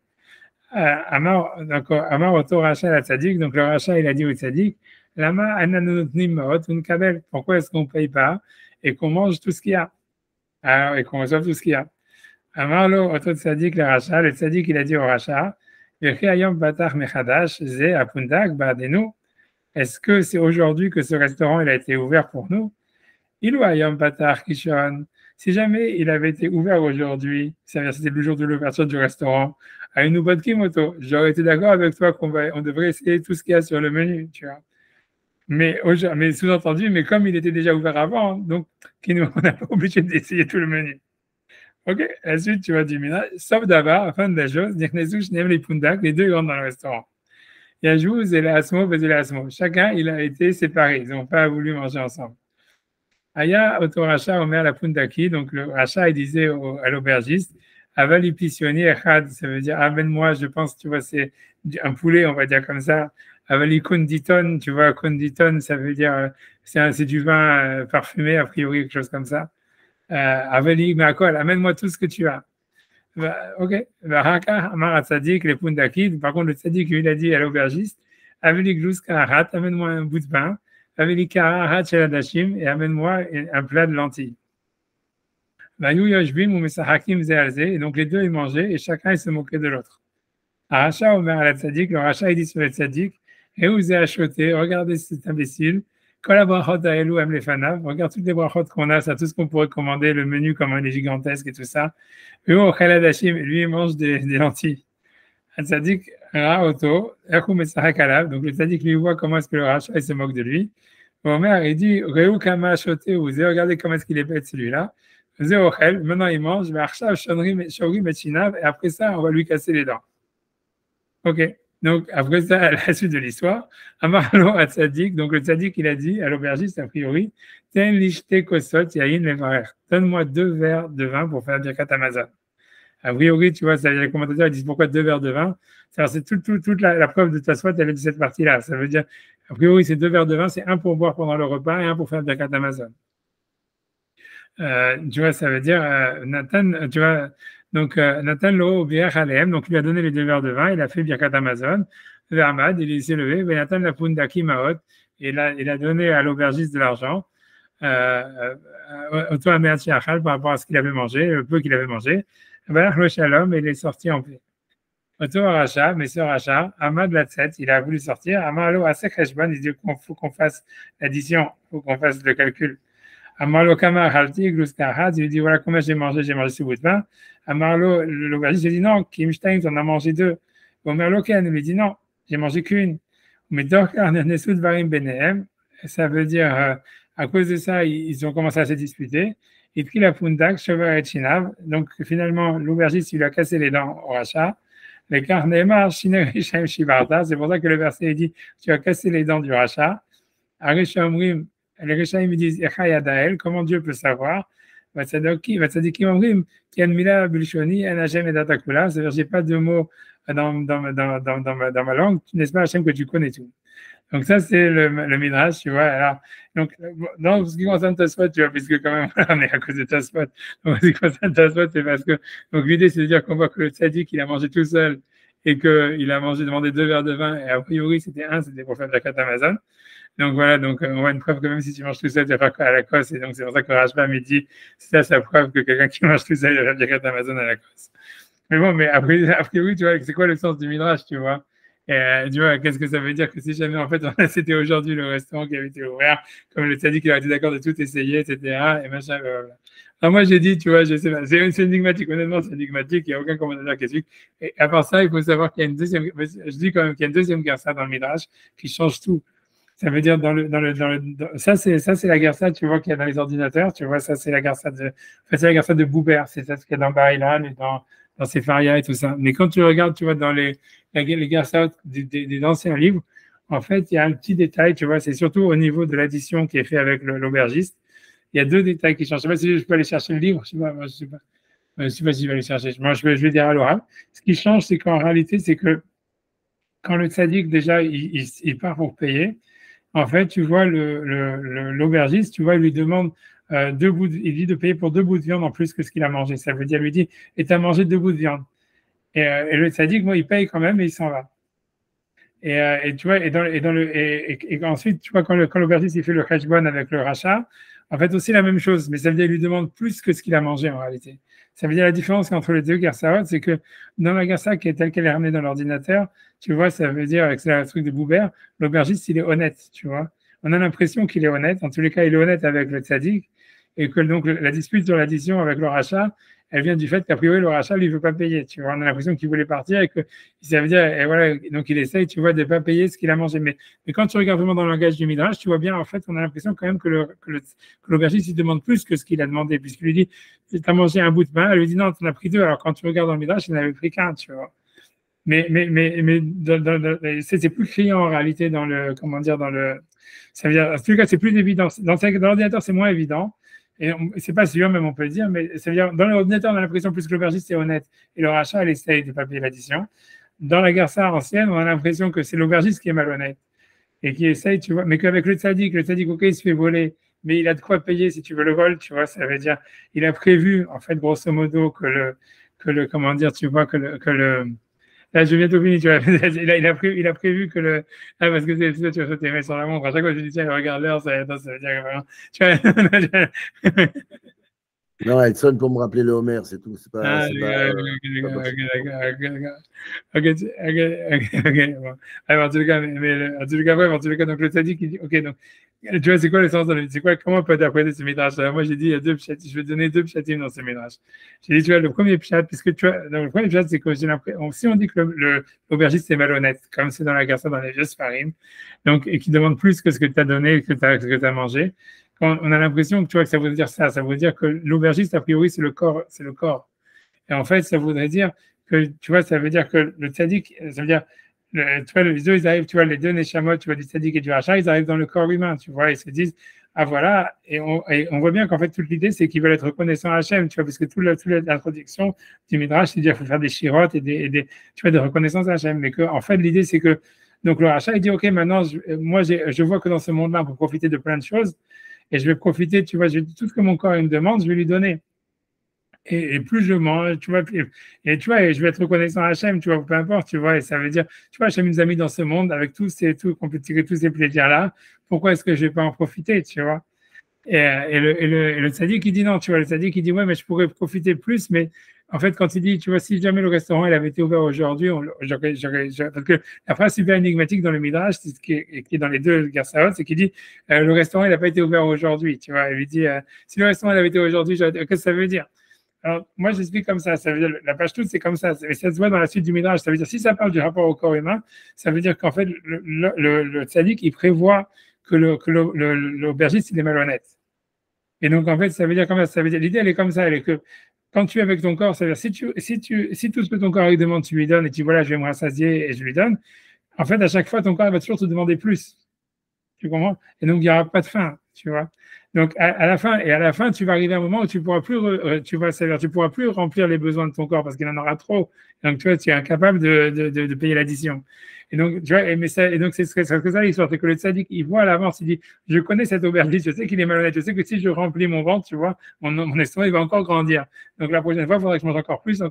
Amar Oto Racha la Tzadik, donc le Racha il a dit au Tzadik, Lama ananotnim maot unkabel, pourquoi est-ce qu'on ne paye pas et qu'on mange tout ce qu'il y a, et qu'on reçoive tout ce qu'il y a. Amar lo Oto Tzadik le Racha, le Tzadik il a dit au Racha, est-ce que c'est aujourd'hui que ce restaurant il a été ouvert pour nous? Si jamais il avait été ouvert aujourd'hui, c'était le jour de l'ouverture du restaurant, à une boîte Kimoto, j'aurais été d'accord avec toi on devrait essayer tout ce qu'il y a sur le menu, tu vois. Mais sous-entendu, mais comme il était déjà ouvert avant, donc on n'a pas obligé d'essayer tout le menu. Ok, la suite, tu vas dire, sauf d'abord, fin de la chose, les deux rentrent dans le restaurant. Yajouz et l'asmo, chacun, il a été séparé, ils n'ont pas voulu manger ensemble. Aya, Oto Racha, Omer la Pundaki, donc le Racha, il disait à l'aubergiste, Avali Pisioni, Echad, ça veut dire, amène-moi, je pense, tu vois, c'est un poulet, on va dire comme ça. Avali Konditon, tu vois, Konditon, ça veut dire, c'est du vin parfumé, a priori, quelque chose comme ça. Avali Makol, amène-moi tout ce que tu as. Ok. Par contre, le tzaddik, il a dit à l'aubergiste, Avali Glous Karahat, amène-moi un bout de pain. Avali Karahat Sheladashim, et amène-moi un plat de lentilles. Et donc les deux, ils mangeaient et chacun, il se moquait de l'autre. Aracha Omer à la tzaddik, le Racha, il dit sur le tzaddik, et vous avez acheté, regardez cet imbécile. Regarde toutes les brachot qu'on a, ça, tout ce qu'on pourrait commander, le menu, comment il est gigantesque et tout ça. Et lui, il mange des lentilles. Le tzaddik, donc le tzaddik lui voit comment est-ce que le Racha il se moque de lui. Omer, il dit, regardez comment est-ce qu'il est bête celui-là. Maintenant il mange, et après ça, on va lui casser les dents. Ok. Donc, après ça, à la suite de l'histoire, Amarlo à Tzadik, donc le Tzadik, il a dit à l'aubergiste, a priori, donne-moi 2 verres de vin pour faire Birkat Hamazon. A priori, tu vois, les commentateurs ils disent pourquoi 2 verres de vin? C'est toute la preuve de Tosfot, elle est de cette partie-là. Ça veut dire, a priori, ces 2 verres de vin, c'est un pour boire pendant le repas et un pour faire Birkat Hamazon. Tu vois, ça veut dire, Nathan, tu vois, donc Nathan Lo Biach Alem, donc il lui a donné les 2 verres de vin, il a fait Birkat Hamazon, Vermad, il s'est levé, Nathan la Pundaki Maot, il a donné à l'aubergiste de l'argent, Oto Amerti Achal par rapport à ce qu'il avait mangé, le peu qu'il avait mangé, Balach le Shalom, et il est sorti en paix. Oto Racha, Monsieur Racha, Amad Latzet, il a voulu sortir, Amalo Asek Heshban, il dit qu'il faut qu'on fasse l'addition, il faut qu'on fasse le calcul. Amarlo Kamar Halti, Gluskahad, il lui dit voilà combien j'ai mangé ce bout de pain. Amarlo, l'aubergiste, il dit non, Kimstein, on a mangé 2. Omerlo Ken, il lui dit non, j'ai mangé qu'une. Mais Dorkar Nesud Varim Benehem, ça veut dire, à cause de ça, ils ont commencé à se disputer. Et puis la Pundak, Shover et Chinav, donc finalement, l'aubergiste, il lui a cassé les dents au rachat. Les Karnemar, Shinerishaim Shivarta, c'est pour ça que le verset dit tu as cassé les dents du rachat. Arishamrim, les Rishaim me disent Echayadael, comment Dieu peut savoir? Vatzadikim Omrim, Kian Mila Bilshoni, Anachem et Datakula, c'est-à-dire j'ai pas de mots dans ma langue, n'est-ce pas Hachem que tu connais tout. Donc ça c'est le Midrash, tu vois. Alors, donc dans ce qui concerne Tosfot, tu vois, puisque quand même on est à cause de Tosfot. Donc ce qui concerne Tosfot, c'est parce que donc l'idée c'est de dire qu'on voit que le tzaddik il a mangé tout seul et qu'il a demandé 2 verres de vin et a priori c'était pour faire de la Birkat Hamazon. Donc voilà, donc on voit une preuve que même si tu manges tout seul, tu vas faire à la cosse. Et donc c'est pour ça que Rashba me dit, c'est ça preuve que quelqu'un qui mange tout seul, il va faire Birkat Hamazon à la cosse. Mais bon, mais a priori, tu vois, c'est quoi le sens du Midrash, tu vois? Et tu vois, qu'est-ce que ça veut dire que si jamais, en fait, c'était aujourd'hui le restaurant qui avait été ouvert, comme le tzaddik, il a été d'accord de tout essayer, etc. Et machin, voilà. Alors moi, j'ai dit, tu vois, je sais pas, c'est énigmatique, honnêtement, c'est énigmatique, il n'y a aucun commentateur qui explique. Et à part ça, il faut savoir qu'il y a une deuxième, je dis quand même qu'il y a une deuxième gersa dans le Midrash qui change tout. Ça veut dire ça c'est la gersa, tu vois, qu'il y a dans les ordinateurs, tu vois, ça c'est la gersa c'est la gersa de Bouber, c'est ça ce qu'il y a dans Bar-Ilan et dans Sefaria et tout ça. Mais quand tu regardes, tu vois, dans les gersas des anciens livres, en fait, il y a un petit détail, tu vois, c'est surtout au niveau de l'addition qui est fait avec l'aubergiste. Il y a deux détails qui changent. Je ne sais pas si je peux aller chercher le livre, je ne sais pas, moi, je sais pas. Je sais pas si je vais aller chercher. Moi, je vais dire à l'oral. Ce qui change, c'est qu'en réalité, c'est que quand le tzaddik, déjà, il part pour payer, en fait, tu vois, l'aubergiste, tu vois, il lui demande il dit de payer pour 2 bouts de viande en plus que ce qu'il a mangé. Ça veut dire, il lui dit, et tu as mangé 2 bouts de viande. Et le tzaddik, moi, il paye quand même et il s'en va. Et tu vois, et ensuite, tu vois, quand l'aubergiste il fait le khashbon avec le rachat, en fait, aussi la même chose, mais ça veut dire qu'il lui demande plus que ce qu'il a mangé en réalité. Ça veut dire la différence entre les deux gersaot, c'est que dans la gersa qui est telle qu'elle est ramenée dans l'ordinateur, tu vois, ça veut dire, avec le truc de Boubert, l'aubergiste, il est honnête, tu vois. On a l'impression qu'il est honnête. En tous les cas, il est honnête avec le tzaddik, et que donc la dispute sur l'addition avec le rachat, elle vient du fait qu'a priori, le rachat, lui, ne veut pas payer. Tu vois, on a l'impression qu'il voulait partir et que ça veut dire, et voilà, donc il essaye, tu vois, de ne pas payer ce qu'il a mangé. Mais quand tu regardes vraiment dans le langage du Midrash, tu vois bien, en fait, on a l'impression quand même que l'aubergiste, il demande plus que ce qu'il a demandé, puisqu'il lui dit, tu as mangé un bout de pain, elle lui dit, non, tu en as pris 2. Alors quand tu regardes dans le Midrash, il n'avait pris qu'1, tu vois. Mais c'est plus criant en réalité dans le, comment dire, ça veut dire, en tout cas, c'est plus évident. Dans l'ordinateur, c'est moins évident. Et c'est pas sûr, même on peut le dire, mais ça veut dire, dans l'ordinateur, on a l'impression plus que l'aubergiste est honnête et le rachat, elle essaye de ne pas payer l'addition. Dans la gersa ancienne, on a l'impression que c'est l'aubergiste qui est malhonnête et qui essaye, tu vois, mais qu'avec le tzaddik, ok, il se fait voler, mais il a de quoi payer si tu veux le vol, tu vois, ça veut dire, il a prévu, en fait, grosso modo, comment dire, tu vois, là, je viens tout finir, tu vois. Il a prévu que le. Ah, parce que tu vas tes mains sur la montre. À chaque fois, je dis, tiens, regarde l'heure, ça veut dire vraiment. Tu vois. Non, elle sonne pour me rappeler le Homer, c'est tout. C'est pas. Ah, d'accord. Ok. Bon. Alors, en tout cas, en tout cas, bref, en tout cas, donc le tzaddik, il dit, ok, donc, tu vois, c'est quoi le sens c'est quoi, comment on peut interpréter ce midrash? Alors, moi, j'ai dit, il y a 2 pshatim, je vais donner 2 pshatim dans ce midrash. J'ai dit, tu vois, le premier pshat, puisque tu vois, donc, le premier pshat, c'est que j'ai l'impression, si on dit que l'aubergiste est malhonnête, comme c'est dans la garça, dans les vieux Sfarim, donc, et qui demande plus que ce que tu as donné, que tu as mangé, quand on a l'impression que tu vois que ça veut dire ça veut dire que l'aubergiste, a priori, c'est le corps. Et en fait, ça voudrait dire que, tu vois, ça veut dire que le tzaddik, ça veut dire, tu vois, les deux, ils arrivent, tu vois, les deux neshamot, tu vois, du tzaddik et du rachat, ils arrivent dans le corps humain, tu vois, ils se disent, ah voilà, et on voit bien qu'en fait, toute l'idée, c'est qu'ils veulent être reconnaissants à Hachem, tu vois, parce que toute l'introduction du Midrash, c'est dire qu'il faut faire des shirotes et tu vois, de reconnaissance à Hachem, mais que, en fait, l'idée, c'est que, donc le rachat, il dit, ok, maintenant, moi, je vois que dans ce monde-là, on peut profiter de plein de choses, et je vais profiter, tu vois, tout ce que mon corps il me demande, je vais lui donner. Et plus je mange, tu vois, et tu vois, et je vais être reconnaissant à Hachem, tu vois, peu importe, tu vois, et ça veut dire, tu vois, Hachem nous a mis dans ce monde avec qu'on peut tirer tous ces plaisirs-là, pourquoi est-ce que je ne vais pas en profiter, tu vois? Et le tzaddik, il dit non, tu vois, le tzaddik, il dit, ouais, mais je pourrais profiter plus, mais en fait, quand il dit, tu vois, si jamais le restaurant, il avait été ouvert aujourd'hui, parce que la phrase super énigmatique dans le Midrash, c'est ce qui est dans les deux Gersaot, c'est qu'il dit, le restaurant, il n'a pas été ouvert aujourd'hui, tu vois, il lui dit, si le restaurant, il avait été aujourd'hui, qu'est-ce que ça veut dire? Alors, moi, j'explique comme ça. Ça veut dire, la page toute, c'est comme ça. Et ça se voit dans la suite du Midrash. Ça veut dire, si ça parle du rapport au corps humain, ça veut dire qu'en fait, le tzaddik, il prévoit que l'aubergiste, il est malhonnête. Et donc, en fait, ça veut dire comme ça. Ça veut dire, l'idée, elle est comme ça. Elle est que quand tu es avec ton corps, ça veut dire, si tout ce que ton corps lui demande, tu lui donnes, et tu dis, voilà, je vais me rassasier et je lui donne, en fait, à chaque fois, ton corps va toujours te demander plus. Tu comprends? Et donc, il n'y aura pas de fin, tu vois. Donc, à la fin, tu vas arriver à un moment où tu pourras plus remplir les besoins de ton corps parce qu'il en aura trop. Donc, tu vois, tu es incapable de payer l'addition. Et donc, tu vois, et donc, c'est ça l'histoire, c'est que le tzaddik, il voit à l'avance, il dit, je connais cet aubergiste, je sais qu'il est malhonnête, je sais que si je remplis mon ventre, tu vois, mon estomac, il va encore grandir. Donc, la prochaine fois, il faudrait que je mange encore plus, et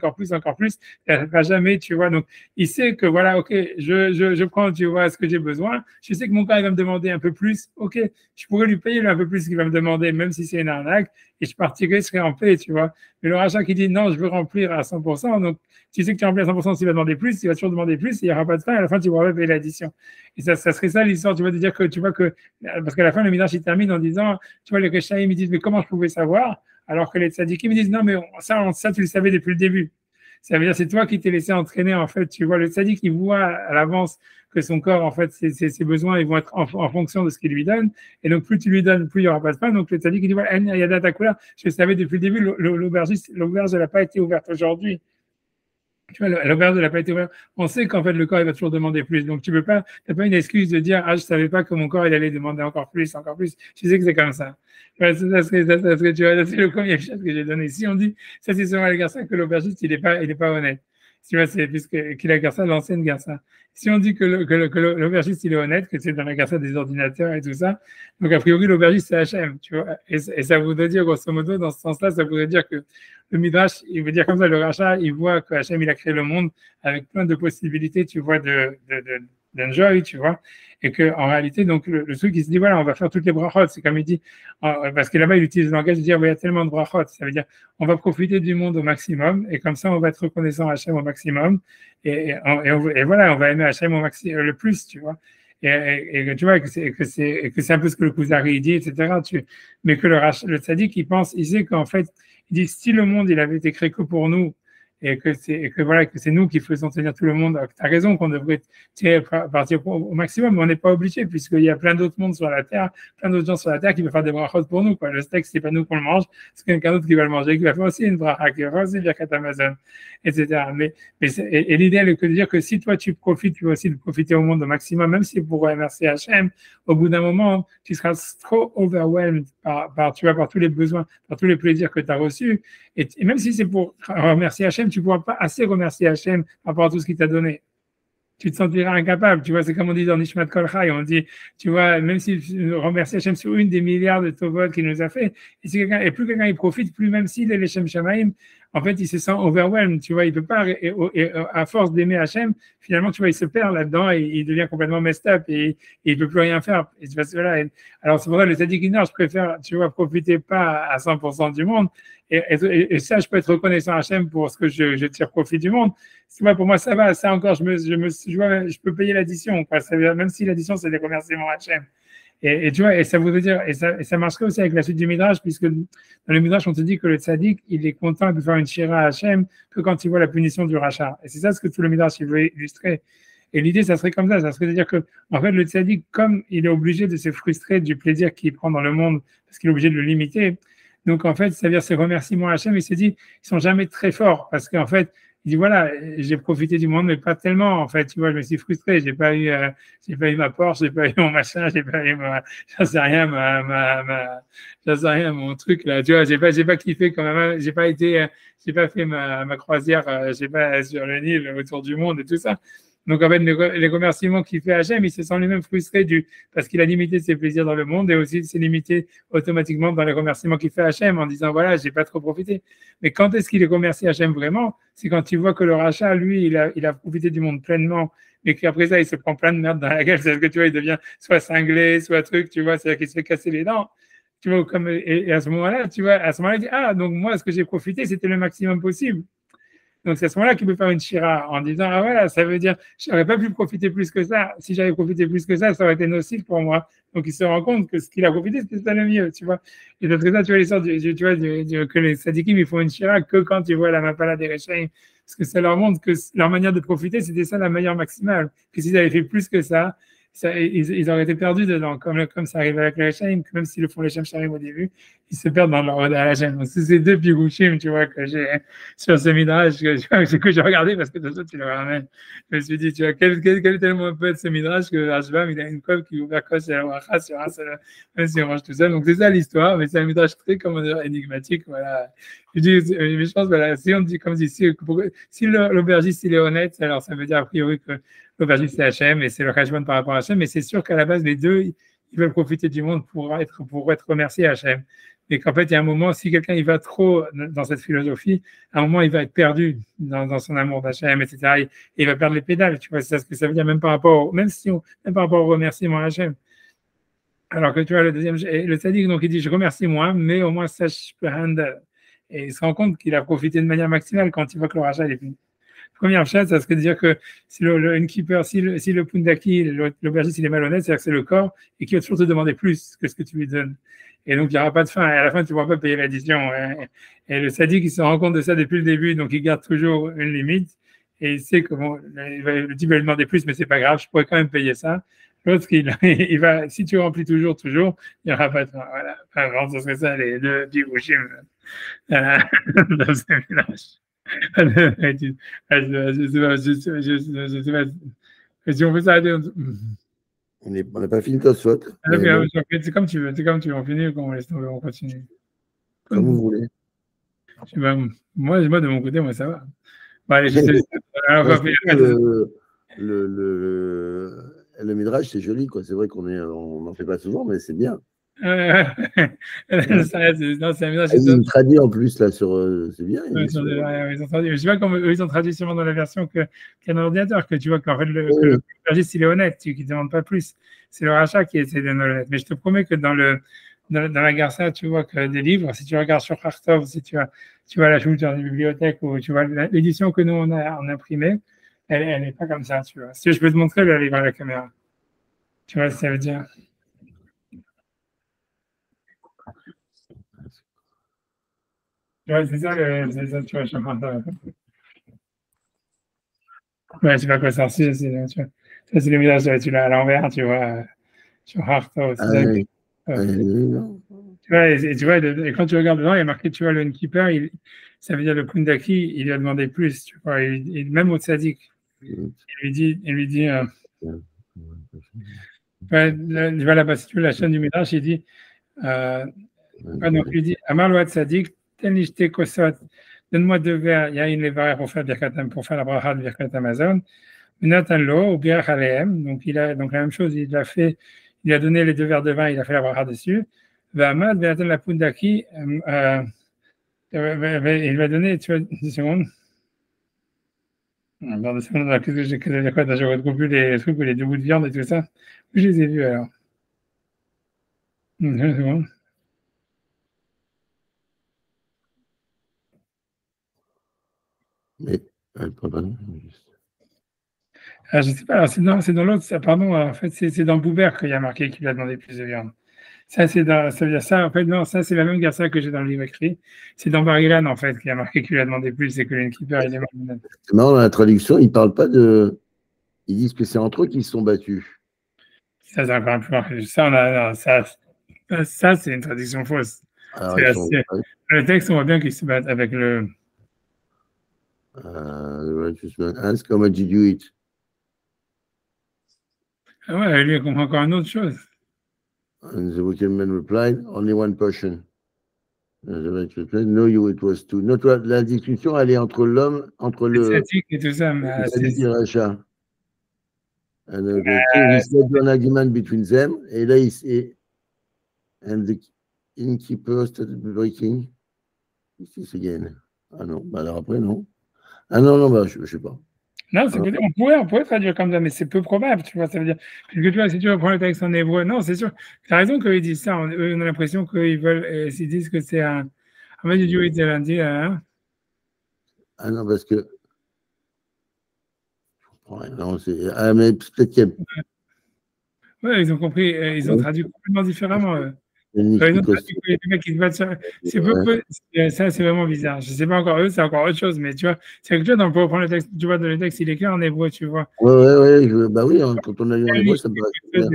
ça ne va jamais, tu vois. Donc, il sait que, voilà, ok, je prends, tu vois, ce que j'ai besoin. Je sais que mon corps, il va me demander un peu plus. Ok, je pourrais lui payer un peu plus ce qu'il va me demander, même si c'est une arnaque, et je partirai, je serai en paix, tu vois. Mais le rachat qui dit non, je veux remplir à 100%, donc tu sais que tu remplis à 100%, s'il va demander plus, il va toujours demander plus, il n'y aura pas de fin, et à la fin, tu pourras pas payer l'addition. Et ça serait ça l'histoire, tu vois, de dire que tu vois que, parce qu'à la fin, le Midrash, il termine en disant, tu vois, les Rechaïm, ils disent, mais comment je pouvais savoir? Alors que les Tzadikim, ils disent, non, mais ça, tu le savais depuis le début. Ça veut dire c'est toi qui t'es laissé entraîner, en fait. Tu vois, le tzaddik, il voit à l'avance que son corps, en fait, ses besoins, ils vont être en fonction de ce qu'il lui donne. Et donc, plus tu lui donnes, plus il n'y aura pas de faim. Donc, le tzaddik, il dit, voilà, il y a data couleur. Je le savais depuis le début, l'auberge, elle n'a pas été ouverte aujourd'hui. Tu vois, l'auberge n'a pas été ouverte. On sait qu'en fait, le corps, il va toujours demander plus. Donc, tu n'as pas une excuse de dire, ah, je ne savais pas que mon corps, il allait demander encore plus, encore plus. Je sais que c'est comme ça. Ouais, ça serait, tu vois, c'est le premier chose que j'ai donné. Si on dit, ça, c'est seulement le garçon que l'aubergiste, il est pas honnête. Tu vois, c'est qu'il a garçon, l'ancienne garçon. Si on dit que l'aubergiste, il est honnête, que c'est dans la garçon des ordinateurs et tout ça, donc a priori, l'aubergiste, c'est HM, tu vois. Et ça voudrait dire, grosso modo, dans ce sens-là, ça voudrait dire que le Midrash, il veut dire comme ça, le rachat, il voit que Hachem, il a créé le monde avec plein de possibilités, tu vois, d'enjoy, tu vois, et que en réalité, donc, le truc, il se dit, voilà, on va faire toutes les brachot, c'est comme il dit, parce que là-bas, il utilise le langage de dire, il y a tellement de brachot, ça veut dire, on va profiter du monde au maximum, et comme ça, on va être reconnaissant à Hachem au maximum, et voilà, on va aimer Hachem le plus, tu vois. Et tu vois que c'est un peu ce que le Kuzari dit, etc. Mais que le tzaddik, il pense, il sait qu'en fait, il dit si le monde il avait été créé que pour nous et que c'est nous qui faisons tenir tout le monde. Tu as raison qu'on devrait partir au maximum, mais on n'est pas obligé puisqu'il y a plein d'autres mondes sur la terre, plein d'autres gens sur la terre qui peuvent faire des brachot pour nous. Quoi. Le steak, c'est pas nous qu'on le mange, c'est quelqu'un d'autre qui va le manger, qui va faire aussi une bracha, qui va faire aussi une birkat Amazon, etc. Et l'idée est de dire que si toi tu profites, tu vas aussi de profiter au monde au maximum, même si pour remercier Hachem, au bout d'un moment, tu seras trop overwhelmed par tous les besoins, par tous les plaisirs que tu as reçus. Et même si c'est pour remercier Hachem, tu ne pourras pas assez remercier Hachem par rapport à tout ce qu'il t'a donné. Tu te sentiras incapable. Tu vois, c'est comme on dit dans Nishmat Kol Chai, on dit, tu vois, même si remercier Hachem sur une des milliards de tovot qu'il nous a fait, et plus quelqu'un il profite, plus même s'il est les Shem Shamaim, en fait, il se sent overwhelmed, tu vois, il peut pas, et à force d'aimer Hachem, finalement, tu vois, il se perd là-dedans et il devient complètement messed up et il peut plus rien faire. Et voilà. Alors, c'est pour ça que le tzaddik, je préfère, tu vois, profiter pas à 100% du monde. Et ça, je peux être reconnaissant à Hachem pour ce que je tire profit du monde. Pour moi, ça va. Ça encore, je peux payer l'addition. Même si l'addition, c'est des remerciements à Hachem. Et tu vois, et ça voudrait dire, et ça marcherait aussi avec la suite du Midrash, puisque dans le Midrash, on te dit que le tzaddik, il est content de faire une shira à Hachem que quand il voit la punition du rachat. Et c'est ça ce que tout le Midrash, il veut illustrer. Et l'idée, ça serait comme ça serait de dire que, en fait, le tzaddik, comme il est obligé de se frustrer du plaisir qu'il prend dans le monde, parce qu'il est obligé de le limiter, donc en fait, ça veut dire ses remerciements à Hachem, il se dit, ils sont jamais très forts, parce qu'en fait, il dit voilà, j'ai profité du monde, mais pas tellement. En fait, tu vois, je me suis frustré. J'ai pas eu ma Porsche, j'ai pas eu mon machin, j'ai pas eu j'en sais rien, j'en sais rien, mon truc là. Tu vois, j'ai pas kiffé quand même. J'ai pas fait ma croisière, j'ai pas sur le Nil autour du monde et tout ça. Donc, en fait, les remerciements qu'il fait à Hachem, il se sent lui-même frustré parce qu'il a limité ses plaisirs dans le monde et aussi s'est limité automatiquement dans les remerciements qu'il fait à Hachem en disant, voilà, j'ai pas trop profité. Mais quand est-ce qu'il est remercié Hachem vraiment? C'est quand il voit que le rachat, lui, il a profité du monde pleinement, mais qu'après ça, il se prend plein de merde dans la gueule. C'est-à-dire que tu vois, il devient soit cinglé, soit truc, tu vois, c'est-à-dire qu'il se fait casser les dents. Tu vois, et à ce moment-là, tu vois, il dit, ah, donc moi, ce que j'ai profité, c'était le maximum possible. Donc, c'est à ce moment-là qu'il peut faire une shira en disant, ah voilà, ça veut dire, je n'aurais pas pu profiter plus que ça. Si j'avais profité plus que ça aurait été nocif pour moi. Donc, il se rend compte que ce qu'il a profité, c'était ça le mieux, tu vois. Et d'autre ça, tu vois, l'histoire que les sadikim, ils font une shira que quand ils voient la mapala des Rechaim. Parce que ça leur montre que leur manière de profiter, c'était ça la meilleure maximale. Que s'ils avaient fait plus que ça, ils auraient été perdus dedans, comme ça arrive avec les Rechaim, que même s'ils le font les Shem Sharim au début, ils se perdent dans leur ode à la Hachem. Donc, c'est ces deux pigushim, tu vois, que j'ai sur ce midrash, que j'ai regardé parce que de toute façon, tu le ramènes. Je me suis dit, tu vois, quel est tellement peut être ce midrash que Hashbam, il a une coque qui ouvre coche et la wacha sur un seul, même si on mange tout seul. Donc, c'est ça l'histoire, mais c'est un midrash très, comment dire, énigmatique, voilà. Je pense, voilà, si on dit, comme ici, si l'aubergiste, il est honnête, alors ça veut dire, a priori, que l'aubergiste, c'est Hachem et c'est le Hashbam par rapport à Hachem, mais c'est sûr qu'à la base, les deux, ils veulent profiter du monde pour être remerciés à Hachem. Et qu'en fait, il y a un moment, si quelqu'un il va trop dans cette philosophie, à un moment, il va être perdu dans son amour d'Hachem, etc. Et il va perdre les pédales, tu vois, c'est ça ce que ça veut dire, même par rapport au remerciement à Hachem. Alors que tu vois, le deuxième, le tzaddik, donc il dit, je remercie moi, mais au moins ça, je peux handle. Et il se rend compte qu'il a profité de manière maximale quand il voit que le rachat est fini. Première chose, ça serait de dire que si le innkeeper, si le pundaki, l'aubergiste, il est malhonnête, c'est-à-dire que c'est le corps et qu'il va toujours te demander plus que ce que tu lui donnes. Et donc, il n'y aura pas de fin. Et à la fin, tu ne pourras pas payer l'addition. Et le sadique, il se rend compte de ça depuis le début, donc il garde toujours une limite. Et il sait comment, le type va lui demander plus, mais c'est pas grave, je pourrais quand même payer ça. L'autre, il va, si tu remplis toujours, il n'y aura pas de fin. Voilà. Enfin, bon, ce serait ça, les deux birouchim dans ce village. Je sais pas. Si on fait ça, On n'a pas fini Tosfot. Bon, c'est comme tu veux. C'est comme tu veux. On finit ou on laisse tomber, on continue. comme vous voulez. Moi, de mon côté, moi, ça va. Bon, allez, le Midrash, c'est joli, quoi. C'est vrai qu'on n'en fait pas souvent, mais c'est bien. Non, c'est un Midrash. Ils ont traduit en plus, là, c'est bien. Ils ont traduit. Je sais pas comment ils ont traduit sûrement dans la version qu'il y a dans l'ordinateur, que tu vois qu'en fait, le registre, il est honnête, qu'il ne demande pas plus. C'est le rachat qui essaie d'être honnête. Mais je te promets que dans la Garça, tu vois que des livres, si tu regardes sur Khartov, si tu vas la jouer dans une bibliothèque, ou tu vois l'édition que nous, on a imprimée, elle n'est pas comme ça, tu vois. Si je peux te montrer, elle est vers la caméra. Tu vois ce que ça veut dire? Ouais, c'est ça, tu vois, je suis en train de... Ouais, je sais pas quoi ça ressemble, tu vois. Ça, c'est le village, tu l'as à l'envers, tu vois, sur Harto. Tu vois, et tu vois, et quand tu regardes dedans, il y a marqué, tu vois, le keeper, ça veut dire le Kundaki, il lui a demandé plus, tu vois, même au tzaddik. Il lui dit ouais, tu vois là-bas, si tu veux, la chaîne du Midrash, il dit, donc il dit, Amar lo tzaddik, tenishte kosot, donne-moi 2 verres, yain levarer pour faire la bracha de Birkat Amazon, Nathan Lo, ou Birach Aleem, donc la même chose, il a donné les 2 verres de vin, il a fait la bracha dessus, Vamad, Nathan la Pundaki, il va donner, tu vois, 10 secondes. Dans 2 secondes, qu'est-ce que j'ai quoi, je retrouve plus les trucs, les 2 bouts de viande et tout ça. Où je les ai vus alors? 2 secondes. Mais, je sais pas, c'est dans l'autre, pardon, en fait, c'est dans Boubert qu'il y a marqué qu'il a demandé plus de viande. Ça, ça veut dire ça, en fait, non, ça, c'est la même garça que j'ai dans le livre écrit. C'est dans Bar-Ilan, en fait, qu'il a marqué qu'il a demandé plus et que l'Inkeeper, il est malade. C'est marrant, dans la traduction, ils parlent pas de. Ils disent que c'est entre eux qu'ils se sont battus. Ça, c'est encore plus. Ça, c'est une traduction fausse. Le texte, on voit bien qu'ils se battent avec le. The righteous man asked, how much did you eat? Ah ouais, lui, il comprend encore une autre chose. And the wicked man replied, only 1 portion. And the righteous man, no, it was 2. La discussion, elle est entre l'homme, entre le. Et tout ça, mais c'est rachat. And the king, he said an argument between them, et là, and the innkeeper started breaking. This is again. Ah non, bah alors après, non. Ah non, bah, je sais pas. Non, on pourrait traduire comme ça, mais c'est peu probable, tu vois, ça veut dire, puisque tu vois, si tu reprends le texte en hébreu, non, c'est sûr, tu as raison qu'ils disent ça, on a l'impression qu'ils veulent, ils disent que c'est un Dieu était lundi, hein? Ah non, parce que, non, mais peut-être qu'il y a... Oui, ils ont compris, ils ont traduit complètement différemment. Ils ont traduit que les mecs qui se battent sur... Ça, c'est vraiment bizarre. Je ne sais pas encore eux, c'est encore autre chose, mais tu vois, c'est que tu vois, pour reprendre le texte, tu vois, dans le texte, il est clair en hébreu, tu vois. Ouais, bah oui, hein, quand on a lu en hébreu, ça me paraît clair.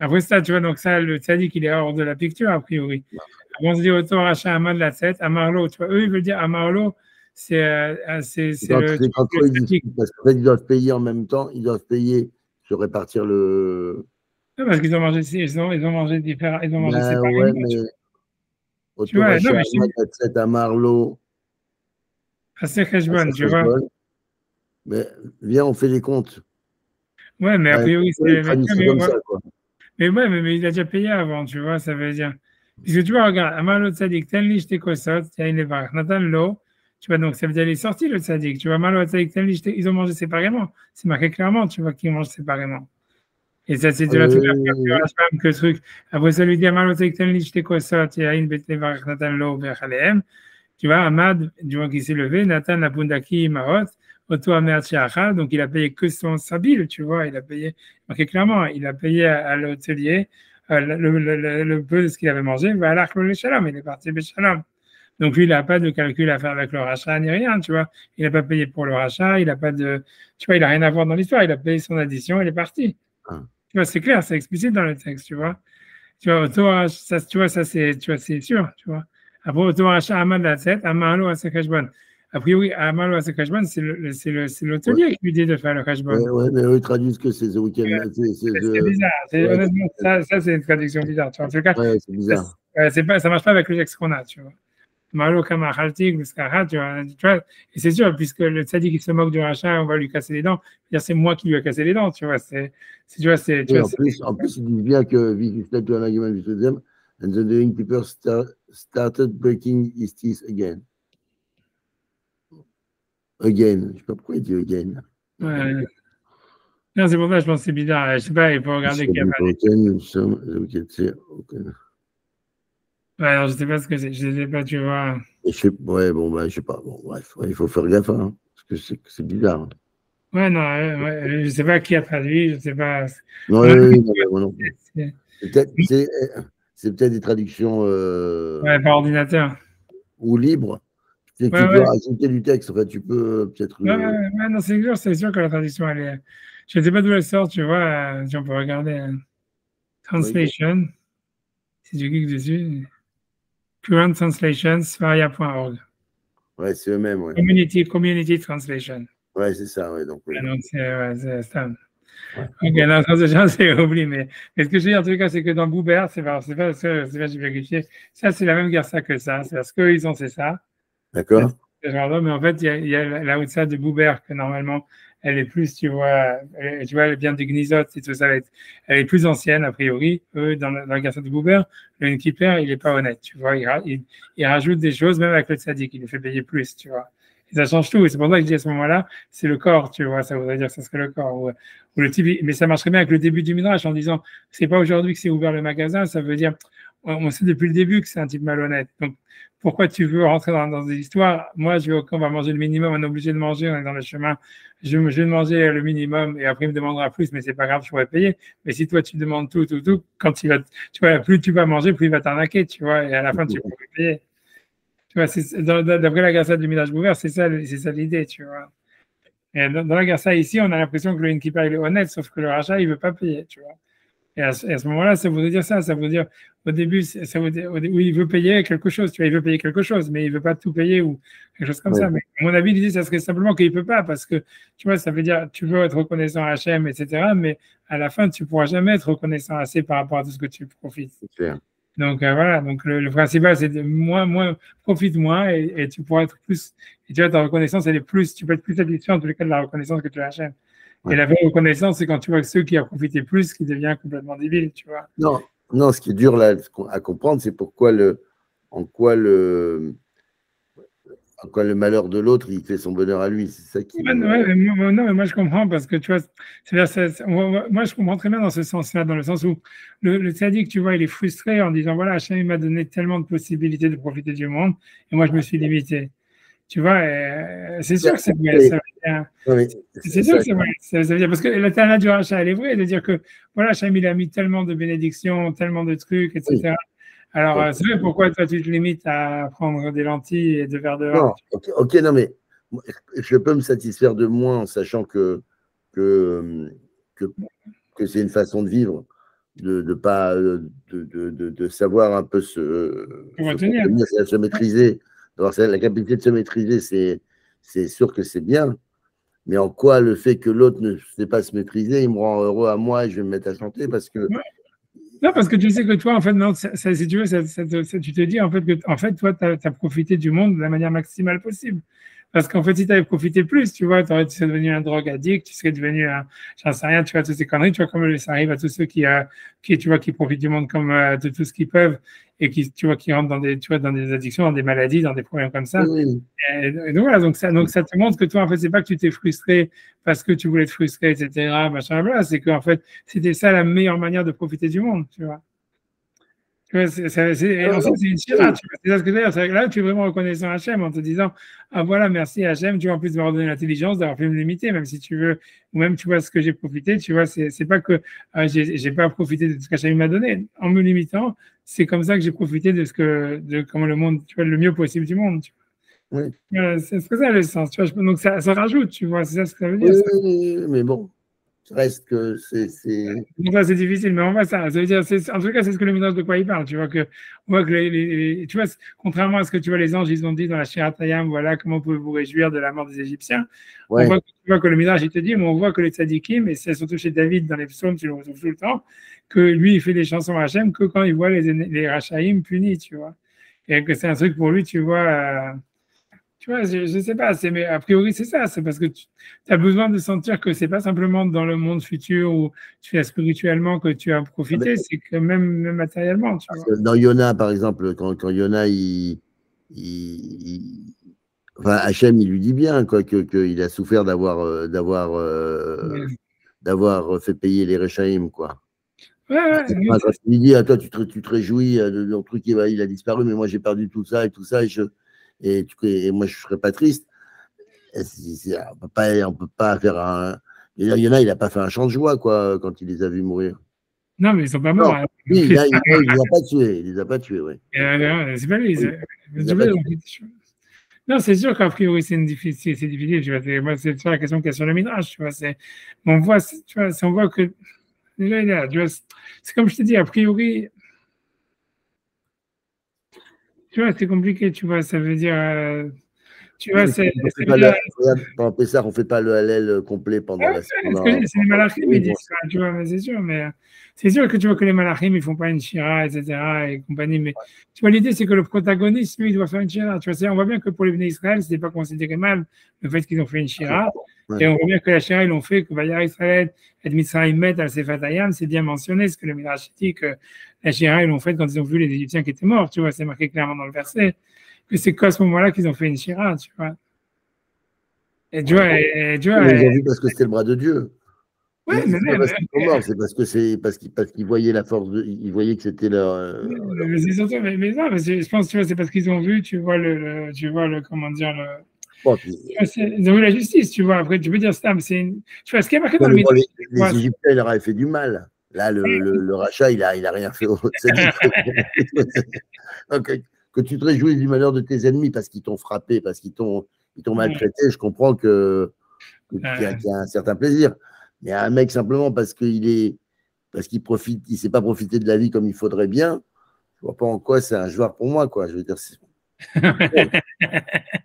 Après ça, tu vois, donc ça, le tzaddik, il est hors de la picture, a priori. On se dit autant rachat Amad la tête, Amarlo, tu vois, eux, ils veulent dire Amarlo, c'est le. Parce qu'en fait, ils doivent payer en même temps, ils doivent payer, se répartir le. Non, parce qu'ils ont mangé, ils ont mangé différents, ils ont mangé séparément. Ouais, mais. Tu vois, non, mais c'est à Marlo. C'est Kheshbon, tu vois. Mais viens, on fait les comptes. Ouais, mais a priori, c'est. Mais ouais, mais il a déjà payé avant, tu vois, ça veut dire. Parce que tu vois, regarde, Amarlo Tzadik, Tenli Shtekosot, Yain Levarach, Nathan Lo, Tu vois, donc ça veut dire qu'il est sorti le tzaddik. Tu vois, Malo Tzadik Tenli, ils ont mangé séparément. C'est marqué clairement, tu vois, qu'ils mangent séparément. Et ça, c'est de la femme que le truc. Après, ça lui dit, Malo Tzadik Tenli, je t'ai quoi ça, tu as une bête varach Nathan Lo Berchalem. Tu vois, Ahmad, du moment qu'il s'est levé, Nathan Abundaki Maot, Otto Amer Chiachal, donc il a payé que son sabile, tu vois, il a payé, marqué clairement, il a payé à l'hôtelier le peu de ce qu'il avait mangé, voilà, le shalom, il est parti Béchalom. Donc lui, il n'a pas de calcul à faire avec le rachat ni rien, tu vois. Il n'a pas payé pour le rachat, il n'a pas de, tu vois, il n'a rien à voir dans l'histoire, il a payé son addition, il est parti. Tu vois, c'est clair, c'est explicite dans le texte, tu vois. Tu vois, ça, tu vois, ça c'est, tu vois, c'est sûr, tu vois. Après, auto rachat Amad Latset, Amalo à Sekashbon. A priori, Amalo à Sekashbon, c'est l'hôtelier qui lui dit de faire le Kashbon. Ouais, mais eux, ils traduisent que c'est The Weeknd. C'est bizarre. Honnêtement, ça, c'est une traduction bizarre. Tu vois. En tout cas, ouais, c'est bizarre. Ça marche pas avec le texte qu'on a, tu vois. Malo Kamachaltik, Luskara, tu vois. Et c'est sûr, puisque le tzaddik qui se moque du rachat, on va lui casser les dents. C'est moi qui lui ai cassé les dents, tu vois. En plus, ils disent bien que Vicky led to an argument with them, and the innkeeper started breaking his teeth again. Again. Je sais pas pourquoi il dit again. Ouais. Non, c'est pour ça que je pense que c'est bizarre. Je sais pas, il faut regarder qu'il y a pas. Ouais, non, je sais pas ce que c'est. Je sais pas, tu vois. Ouais, bon, bah, je sais pas. Bon, bref, ouais, il faut faire gaffe, hein, parce que c'est bizarre. Hein. Ouais, non, je sais pas qui a traduit, je sais pas. Non, non. C'est peut-être des traductions. Ouais, par ordinateur. Ou libres. C'est que tu peux rajouter du texte, en fait, tu peux peut-être. Ouais, non, c'est sûr que la traduction, elle est. Je ne sais pas d'où elle sort, tu vois, si on peut regarder. Translation, si tu cliques dessus. Current Translation, Svaria.org. Ouais, c'est eux-mêmes, ouais. Community Translation. Ouais, c'est ça, ouais. Donc, c'est ça. Ouais. Ok, non, ça, j'ai oublié, mais ce que je dis en tout cas, c'est que dans Boubert, c'est pas, j'ai vérifié, ça, c'est la même garça que ça, c'est parce qu'ils ont, c'est ça. D'accord. Mais en fait, il y a la Outsa de Boubert que normalement, elle est plus, tu vois, elle vient du Gnizot et tout ça, elle est plus ancienne, a priori. Eux, dans la garça de Boubert, le Nkiper, il est pas honnête, tu vois, il rajoute des choses, même avec le Tzadik, il lui fait payer plus, tu vois. Et ça change tout. Et c'est pour ça que je dis à ce moment-là, c'est le corps, tu vois, ça voudrait dire que ça serait le corps. Ou le type, mais ça marcherait bien avec le début du Midrash en disant, c'est pas aujourd'hui que c'est ouvert le magasin, ça veut dire, on sait depuis le début que c'est un type malhonnête. Donc, pourquoi tu veux rentrer dans des histoires? Moi, je veux qu'on va manger le minimum, on est obligé de manger, on est dans le chemin. Je vais manger le minimum et après, il me demandera plus, mais c'est pas grave, je pourrais payer. Mais si toi, tu demandes tout, quand tu vois, plus tu vas manger, plus il va t'arnaquer, tu vois, et à la fin, tu pourrais payer. Tu vois, d'après la garça du Midrash Boubert, c'est ça l'idée, tu vois. Et dans la garça ici, on a l'impression que le Nkipa, il est honnête, sauf que le rachat, il veut pas payer, tu vois. Et à ce moment-là, ça voudrait dire ça veut dire, au début, ça veut dire, oui, il veut payer quelque chose, tu vois, il veut payer quelque chose, mais il veut pas tout payer ou quelque chose comme ça. Mais à mon avis, l'idée, ça serait simplement qu'il peut pas, parce que, tu vois, ça veut dire, tu veux être reconnaissant à Hachem, etc., mais à la fin, tu pourras jamais être reconnaissant assez par rapport à tout ce que tu profites. C'est clair. Donc voilà, donc le principal c'est de moins profite moins et tu pourras être plus, et tu vois, ta reconnaissance elle est plus, tu peux être plus satisfait en tous les cas de la reconnaissance que tu la chaînes. Et la vraie reconnaissance c'est quand tu vois que ceux qui ont profité plus qui devient complètement débile, tu vois. Non, ce qui est dur là à comprendre c'est en quoi le malheur de l'autre il fait son bonheur à lui, c'est ça qui. Non, mais moi je comprends parce que tu vois, moi je comprends très bien dans ce sens-là, dans le sens où le tzaddik, tu vois, il est frustré en disant voilà, Hachem il m'a donné tellement de possibilités de profiter du monde et moi je me suis limité. Tu vois, c'est sûr que c'est vrai. C'est sûr que c'est vrai. Ça veut dire parce que la tana du rachat elle est vraie, de dire que voilà, Hachem il a mis tellement de bénédictions, tellement de trucs, etc. Oui. Alors, c'est vrai, pourquoi toi tu te limites à prendre des lentilles et 2 verres de vin? Non, ok, non, mais je peux me satisfaire de moins en sachant que c'est une façon de vivre, de savoir un peu se maîtriser, d'avoir la capacité de se maîtriser, c'est sûr que c'est bien. Mais en quoi le fait que l'autre ne sait pas se maîtriser, il me rend heureux à moi et je vais me mettre à chanter parce que. Non, parce que tu sais que toi, en fait, non, si tu veux, tu te dis en fait que toi, tu as profité du monde de la manière maximale possible. Parce qu'en fait, si tu avais profité plus, tu vois, tu serais devenu un drogue addict, tu serais devenu un, j'en sais rien, tu vois, toutes ces conneries, tu vois, comme ça arrive à tous ceux tu vois, qui profitent du monde comme de tout ce qu'ils peuvent et qui, tu vois, qui rentrent dans des, tu vois, dans des addictions, dans des maladies, dans des problèmes comme ça. Oui. Et donc voilà, donc ça te montre que toi, en fait, c'est pas que tu t'es frustré parce que tu voulais te frustrer, etc., machin, bla, c'est qu'en fait, c'était ça la meilleure manière de profiter du monde, tu vois. Tu vois, et ensuite, c'est une chira, tu vois. C'est ça ce que je veux dire. C'est que là, tu es vraiment reconnaissant à Hachem en te disant, ah voilà, merci Hachem, tu vois, en plus d'avoir donné l'intelligence, d'avoir pu me limiter, même si tu veux, ou même, tu vois, ce que j'ai profité, tu vois, c'est pas que j'ai pas profité de ce qu'Hachem m'a donné. En me limitant, c'est comme ça que j'ai profité de comment le monde, tu vois, le mieux possible du monde, tu vois. Oui. C'est ça le sens, tu vois. Donc, ça rajoute, tu vois, c'est ça ce que ça veut dire. Oui, mais bon, ça reste que c'est. Donc là, c'est difficile, mais on voit ça. Ça veut dire, en tout cas, c'est ce que le Midrash de quoi il parle. Tu vois que, on voit que tu vois, contrairement à ce que tu vois, les anges, ils ont dit dans la Shirat Hayam, voilà, comment pouvez-vous réjouir de la mort des Égyptiens. Ouais. Tu vois que le Midrash, il te dit, mais on voit que les tzadikim, et c'est surtout chez David dans les psaumes, tu le retrouves tout le temps, que lui, il fait des chansons à Hachem que quand il voit les Rachaïm punis, tu vois. Et que c'est un truc pour lui, tu vois. Tu vois, je ne sais pas, mais a priori, c'est ça. C'est parce que tu as besoin de sentir que c'est pas simplement dans le monde futur où tu es spirituellement que tu as profité, c'est que même matériellement, tu vois. Dans Yona, par exemple, quand Yona, enfin, Hachem, il lui dit bien quoi, qu'il a souffert d'avoir fait payer les Rechaïm, quoi. Ouais, Il dit, toi, tu te réjouis de ton truc, il a disparu, mais moi, j'ai perdu tout ça, et moi, je ne serais pas triste. On peut pas faire un. Il y en a, il n'a pas fait un chant de joie, quoi, quand il les a vus mourir. non, mais ils ne sont pas morts. Non, Hein. Oui, il les a pas tués. Il les a pas tués, oui. C'est pas lui. Non, c'est sûr qu'a priori, c'est difficile, tu vois. Moi, c'est la question qu'il y a sur le Midrash, tu vois. On voit, tu vois, on voit que. Déjà, tu vois, c'est comme je te dis, a priori. Tu vois, c'est compliqué, tu vois. Ça veut dire. Tu vois, Pendant Pessah, on ne fait pas le Hallel complet pendant la semaine. C'est les malachim, ils disent ça, tu vois, mais c'est sûr que tu vois que les malachim, ils font pas une shira, etc. et compagnie, mais tu vois, l'idée, c'est que le protagoniste, lui, il doit faire une shira, tu vois, on voit bien que pour les Bnei Israël, c'était pas considéré mal, le fait qu'ils ont fait une shira, et on voit bien que la shira, ils l'ont fait, que Vayar Israël, et Mitzrayim met al Sefat Hayam, c'est bien mentionné, ce que le Midrash dit, que la shira, ils l'ont fait quand ils ont vu les Égyptiens qui étaient morts, tu vois, c'est marqué clairement dans le verset, que c'est qu'à ce moment-là qu'ils ont fait une shira, tu vois. Et tu vois, ils ont vu parce que c'était le bras de Dieu. Ouais, c'est pas parce qu'ils sont morts, c'est parce qu'ils voyaient la force, ils voyaient que c'était leur. Mais c'est surtout, mais non, mais je pense, tu vois, c'est parce qu'ils ont vu, tu vois comment dire, Bon, ils ont vu la justice, tu vois. Après, tu peux dire ça, mais tu vois, ce qui est marqué dans le Midrash. Les Égyptiens, il leur avait fait du mal. Là, le rachat, il a rien fait. Que tu te réjouis du malheur de tes ennemis parce qu'ils t'ont frappé, parce qu'ils t'ont maltraité, je comprends qu'il y a un certain plaisir. Mais un mec, simplement parce qu'il profite, il ne sait pas profiter de la vie comme il faudrait bien, je ne vois pas en quoi c'est un joueur pour moi, quoi. Je veux dire,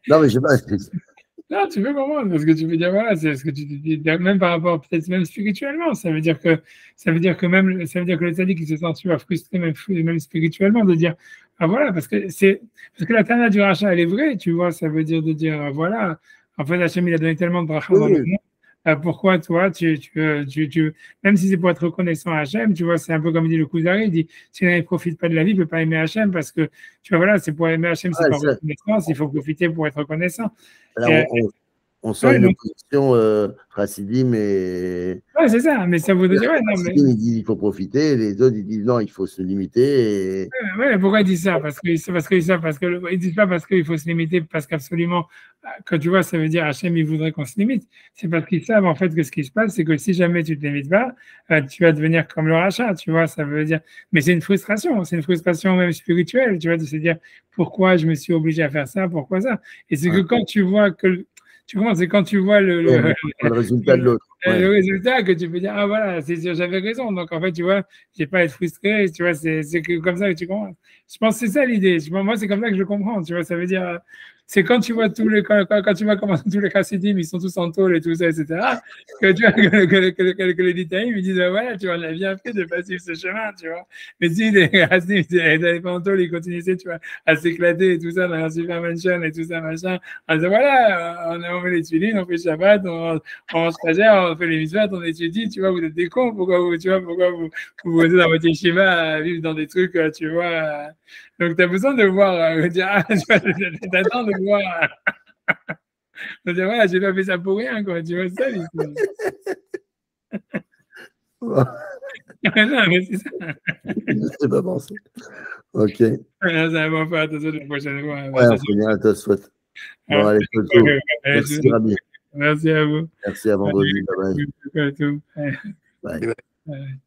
non, mais je sais pas. Non, tu peux comprendre, parce que tu veux dire, voilà, c'est ce que tu dis, même par rapport, peut-être même spirituellement, ça veut dire que le tzaddik, il se sent, tu vois, frustré, même spirituellement, de dire, ah voilà, parce que la tana du rachat, elle est vraie, tu vois, ça veut dire de dire, voilà, en fait, Hachem, il a donné tellement de bracha dans le monde, pourquoi toi, même si c'est pour être reconnaissant à Hachem, tu vois, c'est un peu comme dit le Kuzari, il dit, si on ne profite pas de la vie, il ne peut pas aimer Hachem, parce que, tu vois, voilà, c'est pour aimer Hachem, c'est pas reconnaissance, il faut profiter pour être reconnaissant. Alors, on sent une opposition Chassidim et. Ouais, c'est ça, mais ça veut dire. Ouais, non, mais... il dit il faut profiter, les autres ils disent non, il faut se limiter. Et... Ouais, pourquoi ils disent ça? Ils disent pas parce qu'il faut se limiter, parce qu'absolument, quand tu vois, ça veut dire Hachem, il voudrait qu'on se limite. C'est parce qu'ils savent en fait que ce qui se passe, c'est que si jamais tu te limites pas, tu vas devenir comme le rachat, tu vois, ça veut dire. Mais c'est une frustration même spirituelle, tu vois, de se dire pourquoi je me suis obligé à faire ça, pourquoi ça. Et c'est que quand tu vois que. C'est quand tu vois le résultat de l'autre. Le résultat que tu peux dire, ah voilà, c'est sûr, j'avais raison. Donc en fait, tu vois, je n'ai pas à être frustré, tu vois, c'est comme ça que tu comprends. Je pense que c'est ça l'idée. Moi, c'est comme ça que je le comprends, tu vois, ça veut dire, c'est quand tu vois quand tu vois comment tous les chassidim, ils sont tous en tôle et tout ça, etc., que tu vois que les Litaïm, ils disent, ouais, tu vois, on a bien fait de pas suivre ce chemin, tu vois. Mais si les chassidim, ils n'allaient pas en tôle, ils continuaient, tu vois, à s'éclater et tout ça dans la super mansion et tout ça, machin. On dit, voilà, on met les tuiles, on fait Shabbat, on mange Kajer, on fait les mitzvot, on étudie, tu vois, vous êtes des cons, pourquoi vous êtes dans votre yeshiva à vivre dans des trucs, tu vois. Donc, tu as besoin de voir, dire, t'attends de voir. De dire, voilà, j'ai pas fait ça pour rien, quoi. Tu vois ça, l'histoire. Non, mais c'est ça. Je sais pas penser. Ok. Ça va pas faire attention la prochaine fois. Ouais, on fait bien, toi, souhaite. Bon, allez, Toto. Merci, Rabbi. Merci à vous. Merci à vendredi. Bye bye. Bye. Bye. Bye.